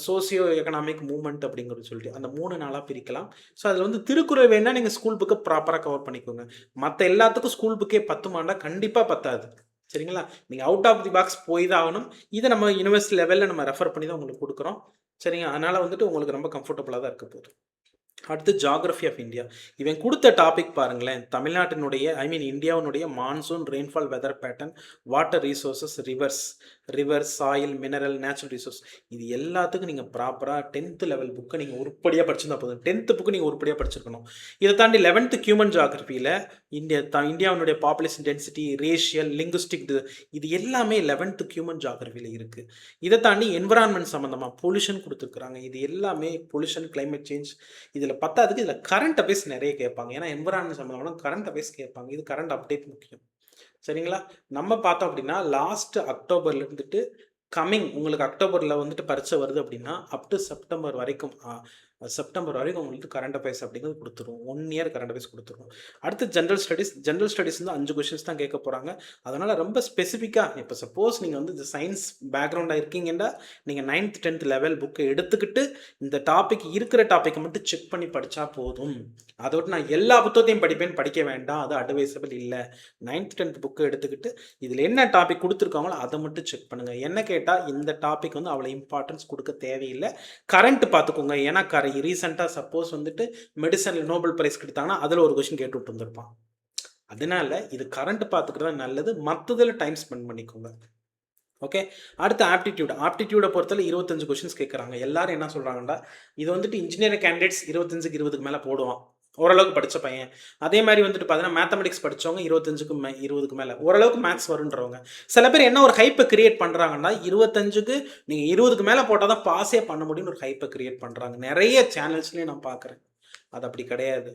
socio economic movement அப்படிங்கிறது சொல்லிட்டு அந்த 3 நாளாக பிரிக்கலாம். ஸோ அதில் வந்து திருக்குறள் வேணால் நீங்கள் ஸ்கூல் புக்கை ப்ராப்பராக கவர் பண்ணிக்கோங்க. மற்ற எல்லாத்துக்கும் ஸ்கூல் புக்கே 10 மாண்டா கண்டிப்பாக பத்தாது. சரிங்களா? நீங்கள் அவுட் ஆஃப் தி பாக்ஸ் போய் தான் ஆகணும். இதை நம்ம யூனிவர்சிட்டி லெவலில் நம்ம ரெஃபர் பண்ணி தான் உங்களுக்கு கொடுக்குறோம். சரிங்க? அதனால் வந்துட்டு உங்களுக்கு ரொம்ப கம்ஃபர்டபுளாக தான் இருக்க போகுது. அடுத்து ஜாகிரஃபி ஆஃப் இந்தியா. இவன் கொடுத்த டாபிக் பாருங்களேன். தமிழ்நாட்டினுடைய இந்தியாவினுடைய monsoon, rainfall, weather pattern, water resources, rivers, soil, mineral, natural resource, இது எல்லாத்துக்கும் நீங்கள் ப்ராப்பராக 10th லெவல் புக்கை நீங்கள் உருப்படியாக படிச்சிருந்தா போதும். 10th புக்கு நீங்கள் உருப்படியாக படிச்சிருக்கணும். இதை தாண்டி 11th ஹியூமன் ஜாகிரஃபியில் இந்தியாவினுடைய பாப்புலேஷன் டென்சிட்டி, ரேஷியல், லிங்குஸ்டிக், இது எல்லாமே 11th ஹியூமன் ஜாகிரஃபியில் இருக்குது. இதை தாண்டி என்விரான்மெண்ட் சம்மந்தமாக பொல்யூஷன் கொடுத்துருக்குறாங்க. இது எல்லாமே பொல்யூஷன், கிளைமேட் சேஞ்ச். இதில் பத்தாதுக்கு இதில் கரண்ட் அஃபேர்ஸ் நிறைய கேட்பாங்க. ஏன்னா என்விரான்மெண்ட் சம்மந்தமான கரண்ட் அஃபேர்ஸ் கேட்பாங்க. இது கரண்ட் அப்டேட் முக்கியம். சரிங்களா? நம்ம பார்த்தோம் அப்படின்னா லாஸ்ட் அக்டோபர்ல இருந்துட்டு உங்களுக்கு அக்டோபரில் வந்துட்டு பரீட்சை வருது அப்படின்னா அப் டு செப்டம்பர் வரைக்கும் உங்களுக்கு கரண்ட் அஃபேர்ஸ் அப்படிங்கிறது கொடுத்துருவோம். 1 இயர் கரண்ட் அஃபேர்ஸ் கொடுத்துருவோம். அடுத்து ஜென்ரல் ஸ்டடீஸ் வந்து 5 கொஷின்ஸ் தான் கேட்க போகிறாங்க. அதனால் ரொம்ப ஸ்பெசிஃபிக்காக இப்போ சப்போஸ் நீங்கள் வந்து இந்த சயின்ஸ் பேக்ரவுண்டாக இருக்கீங்கன்னா நீங்கள் 9th 10th லெவல் புக்கை எடுத்துக்கிட்டு இந்த இருக்கிற டாப்பிக்கை மட்டும் செக் பண்ணி படித்தா போதும். அதோட நான் எல்லா புத்தகத்தையும் படிக்க வேண்டாம், அது அட்வைசபிள் இல்லை. 9th 10th புக்கை எடுத்துக்கிட்டு இதில் என்ன டாபிக் கொடுத்துருக்காங்களோ அதை மட்டும் செக் பண்ணுங்கள். என்ன கேட்டால் இந்த டாபிக் வந்து அவ்வளோ இம்பார்ட்டன்ஸ் கொடுக்க தேவையில்லை. கரண்ட் பார்த்துக்கோங்க. ஏன்னா ரீசெண்டாக சப்போஸ் வந்துட்டு மெடிசனில் நோபல் பிரைஸ் கொடுத்தாங்கன்னா அதில் ஒரு கொஸ்டின் கேட்டு விட்டு வந்திருப்பான். அதனால இது கரண்ட் பார்த்துக்கிறது நல்லது. மற்றதில் டைம் ஸ்பெண்ட் பண்ணிக்கோங்க. ஓகே. அடுத்து ஆப்டிடியூடை பொறுத்தவரை 25 கொஸ்டின்ஸ் கேட்குறாங்க. எல்லாரும் என்ன சொல்கிறாங்கன்னா இது வந்துட்டு இன்ஜினியரிங் கேண்டிடேட்ஸ் 25க்கு 20க்கு மேலே போடுவான், ஓரளவுக்கு படித்த பையன். அதே மாதிரி வந்துட்டு பார்த்தீங்கன்னா மேத்தமெட்டிக்ஸ் படித்தவங்க 20க்கு மேலே ஓரளவுக்கு மேத்ஸ் வருன்றவங்க. சில பேர் என்ன ஒரு ஹைப்பை கிரியேட் பண்ணுறாங்கன்னா 25க்கு நீங்கள் 20க்கு மேலே போட்டால் தான் பாஸே பண்ண முடியும்னு ஒரு ஹைப்பை கிரியேட் பண்ணுறாங்க. நிறைய சேனல்ஸ்லேயும் நான் பார்க்குறேன். அது அப்படி கிடையாது.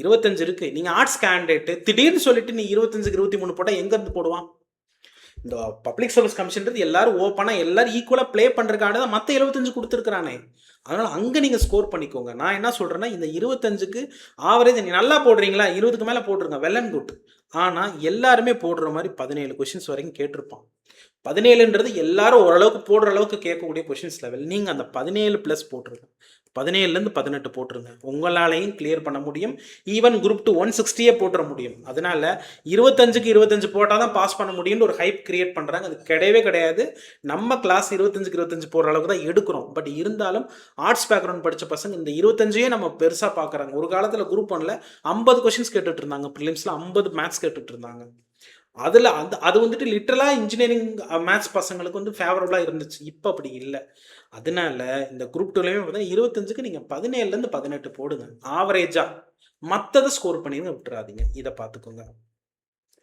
25 இருக்குது. நீங்கள் ஆர்ட்ஸ் கேண்டிடேட்டு திடீர்னு சொல்லிட்டு நீ 25க்கு 23 போட்டால் எங்கேருந்து போடுவான்? இந்த பப்ளிக் சர்வீஸ் கமிஷன்றது எல்லாரும் ஓப்பனாக எல்லாரும் ஈக்குவலாக ப்ளே பண்ணுறதுக்காக தான் மற்ற 75 கொடுத்துருக்குறானே. அதனால் அங்கே நீங்கள் ஸ்கோர் பண்ணிக்கோங்க. நான் என்ன சொல்கிறேன்னா இந்த 25க்கு ஆவரேஜ் நீங்கள் நல்லா போடுறீங்களா 20க்கு மேலே போட்டுருங்க, வெல் அண்ட் குட். ஆனால் எல்லாருமே போடுற மாதிரி 17 கொஷின்ஸ் வரைக்கும் கேட்டிருப்பான். 17ன்றது எல்லாரும் ஓரளவுக்கு போடுற அளவுக்கு கேட்கக்கூடிய கொஷின்ஸ் லெவல். நீங்கள் அந்த 17 ப்ளஸ் போட்டுருங்க. 17லேருந்து 18 போட்டுருங்க. உங்களாலையும் கிளியர் பண்ண முடியும். ஈவன் குரூப் 2 160 போட்டுற முடியும். அதனால 25க்கு 25 போட்டால் தான் பாஸ் பண்ண முடியும்னு ஒரு ஹைப் கிரியேட் பண்ணுறாங்க. அது கிடையவே கிடையாது. நம்ம கிளாஸ் 25க்கு 25 போடுற அளவுக்கு தான் எடுக்கிறோம். பட் இருந்தாலும் ஆர்ட்ஸ் பேக்ரவுண்ட் படித்த பசங்க இந்த 25 நம்ம பெருசாக பார்க்குறாங்க. ஒரு காலத்தில் குரூப் 1ல் 50 கொஷின்ஸ் கேட்டுட்டு இருந்தாங்க. ப்ரிலிம்ஸில் 50 மேத்ஸ் கேட்டுட்டு இருந்தாங்க. அதில் அது வந்துட்டு லிட்டரலாக இன்ஜினியரிங் மேத்ஸ் பசங்களுக்கு வந்து ஃபேவரபுளாக இருந்துச்சு. இப்போ அப்படி இல்லை. அதனால இந்த குரூப் 2லையுமே பார்த்தீங்கன்னா 25க்கு நீங்கள் 17லேருந்து 18 போடுங்க ஆவரேஜாக. மற்றதை ஸ்கோர் பண்ணிடுங்க, விட்டுறாதீங்க. இதை பார்த்துக்கோங்க.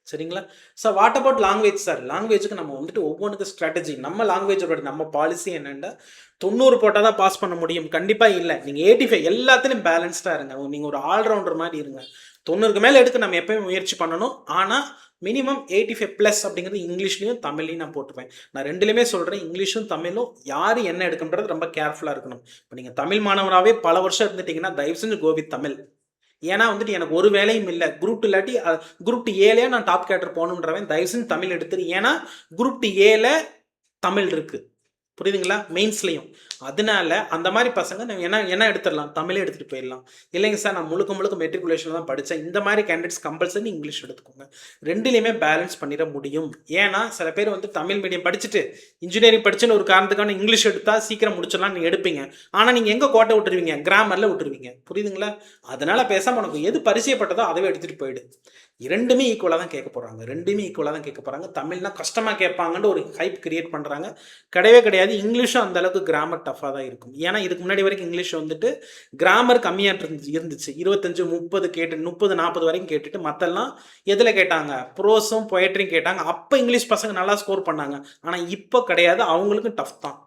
சரிங்களா? Sir what about language sir? லாங்குவேஜுக்கு நம்ம வந்துட்டு ஒவ்வொன்றுக்கு ஸ்ட்ராட்டஜி, நம்ம லாங்குவேஜோட நம்ம பாலிசி என்னென்னா 90 போட்டால் தான் பாஸ் பண்ண முடியும் கண்டிப்பாக இல்லை. நீங்கள் 85 எல்லாத்துலேயும் பேலன்ஸ்டாக இருங்க. நீங்கள் ஒரு ஆல்ரவுண்டர் மாதிரி இருங்க. 90க்கு மேலே எடுக்க நம்ம எப்போயும் முயற்சி பண்ணணும். ஆனால் மினிமம் 85+ அப்படிங்கிறது இங்கிலீஷ்லையும் தமிழ்லையும் நான் போட்டுப்பேன். நான் ரெண்டுலேயுமே சொல்கிறேன், இங்கிலீஷும் தமிழும் யார் என்ன எடுக்குன்றது ரொம்ப கேர்ஃபுல்லாக இருக்கணும். இப்போ நீங்கள் தமிழ் மாணவராகவே பல வருஷம் இருந்துட்டிங்கன்னா தயவு செஞ்சு கோ வித் தமிழ். ஏன்னா வந்துட்டு எனக்கு ஒரு வேலையும் இல்லை. குரூப் 2 இல்லாட்டி குரூப் 2A நான் டாப் கேட்டர் போகணுன்றவன் தயவு செஞ்சு தமிழ் எடுத்துரு. ஏன்னா குரூப் 2A தமிழ் இருக்குது, புரியுதுங்களா? மெயின்ஸ்லையும். அதனால அந்த மாதிரி பசங்க என்ன எடுத்துடலாம், தமிழே எடுத்துகிட்டு போயிடலாம். இல்லைங்க சார் நான் முழுக்க முழுக்க மெட்ரிகுலேஷனில் தான் படித்தேன், இந்த மாதிரி கேண்டிடேட்ஸ் கம்பல்சரி இங்கிலீஷ் எடுத்துக்கோங்க. ரெண்டுலேயுமே பேலன்ஸ் பண்ணிட முடியும். ஏன்னா சில பேர் வந்து தமிழ் மீடியம் படிச்சுட்டு இன்ஜினியரிங் படிச்சுன்னு ஒரு காரணத்துக்கான இங்கிலீஷ் எடுத்தால் சீக்கிரம் முடிச்சிடலாம் நீங்கள் எடுப்பீங்க. ஆனால் நீங்கள் எங்கே கோட்டை விட்டுருவீங்க, கிராமரில் விட்டுருவீங்க. புரியுதுங்களா? அதனால் பேசாமல் உனக்கு எது பரிச்சயப்பட்டதோ அதவே எடுத்துகிட்டு போயிடு. ரெண்டுமே ஈக்குவலாக தான் கேட்க போகிறாங்க. தமிழ்னா கஷ்டமாக கேட்பாங்கன்னு ஒரு ஹைப் கிரியேட் பண்ணுறாங்க. கிடையவே கிடையாது. இங்கிலீஷும் அந்த அளவுக்கு கிராமர் டஃபாக தான் இருக்கும். ஏன்னா இதுக்கு முன்னாடி வரைக்கும் இங்கிலீஷ் வந்துட்டு கிராமர் கம்மியாக இருந்துச்சு. 25, 30 கேட்டு 30, 40 வரைக்கும் கேட்டுட்டு மற்றெல்லாம் எதில் கேட்டாங்க, ப்ரோஸும் பொயட்ரியும் கேட்டாங்க. அப்போ இங்கிலீஷ் பசங்க நல்லா ஸ்கோர் பண்ணாங்க. ஆனால் இப்போ கிடையாது, அவங்களுக்கும் டஃப் தான்.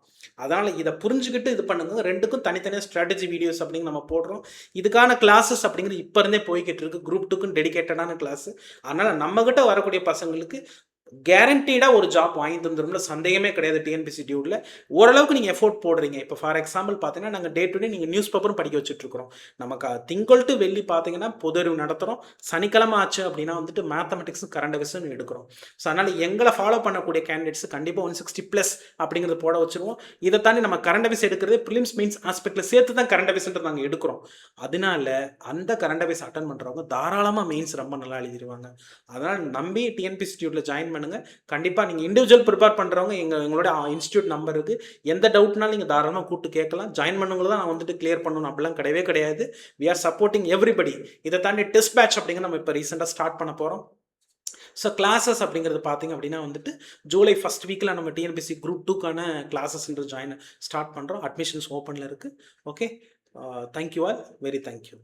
அதனால் இதை புரிஞ்சுக்கிட்டு இது பண்ணுங்க. ரெண்டுக்கும் தனித்தனியாக ஸ்ட்ராட்டஜி வீடியோஸ் அப்படிங்க நம்ம போடுறோம். இதுக்கான கிளாஸஸ் அப்படிங்கிறது இப்போ இருந்தே போய்கிட்டு இருக்கு. குரூப் 2க்கும் டெடிகேட்டடான கிளாஸ். அதனால் நம்மகிட்ட வரக்கூடிய பசங்களுக்கு கேரண்டீடாக ஒரு ஜாப் வாங்கி தந்துடும்ல, சந்தேகமே கிடையாது. டிஎன்பிஎஸ்சி டியூட்டில் ஓரளவுக்கு நீங்கள் எஃபோர்ட் போடுறீங்க. இப்போ ஃபார் எக்ஸாம்பிள் பார்த்தீங்கன்னா நாங்கள் டே டு டே நீங்கள் நியூஸ் பேப்பரும் படிக்க வச்சுட்ருக்குறோம். நமக்கு திங்கள் டு வெள்ளி பார்த்தீங்கன்னா பொது அறிவு நடத்துகிறோம். சனிக்கிழமை ஆச்சு அப்படின்னா வந்துட்டு மேத்தமெட்டிக்ஸும் கரண்ட் அஃபேர்ஸும் எடுக்கிறோம். ஸோ அதனால் எங்களை ஃபாலோ பண்ணக்கூடிய கேண்டிடேட்ஸ் கண்டிப்பாக 160+ அப்படிங்கிறது போட வச்சுருவோம். இதை தாண்டி நம்ம கரண்ட் அஃபேர்ஸ் எடுக்கிறது ப்ரிலிம்ஸ் மெயின்ஸ் ஆஸ்பெக்டில் சேர்த்து தான் கரண்ட் அஃபேர்ஸ்ன்றது நாங்கள் எடுக்கிறோம். அதனால அந்த கரண்ட் அஃபேர்ஸ் அட்டன் பண்ணுறவங்க தாராளமாக மெயின்ஸ் ரொம்ப நல்லா எழுதிடுவாங்க. அதனால் நம்பி டிஎன்பிஎஸ்சி டியூட்டில் ஜாயின் பண்ணுங்க. கண்டிப்பாக நீங்கள் இண்டிவிஜுவல் ப்ரிப்பேர் பண்ணுறவங்க எங்களோட இன்ஸ்டியூட் நம்பர் இருக்குது. எந்த டவுட்னாலும் நீங்கள் தாராளமாக கூப்பிட்டு கேட்கலாம். ஜாயின் பண்ணவங்க தான் நான் வந்துட்டு கிளியர் பண்ணணும் அப்படிலாம் கிடையவே கிடையாது. We are supporting everybody. இதை தாண்டி டெஸ்ட் பேட்ச் அப்படிங்கிற நம்ம இப்போ ரீசெண்டாக ஸ்டார்ட் பண்ண போகிறோம். ஸோ கிளாஸஸ் அப்படிங்கிறது பார்த்திங்க அப்படின்னா வந்துட்டு ஜூலை 1st வீக்கில் நம்ம டிஎன்பிஎஸ்சி குரூப் 2க்கான கிளாஸஸ்ன்ற ஸ்டார்ட் பண்ணுறோம். அட்மிஷன்ஸ் ஓப்பனில் இருக்குது. Okay, thank you all, very thank you.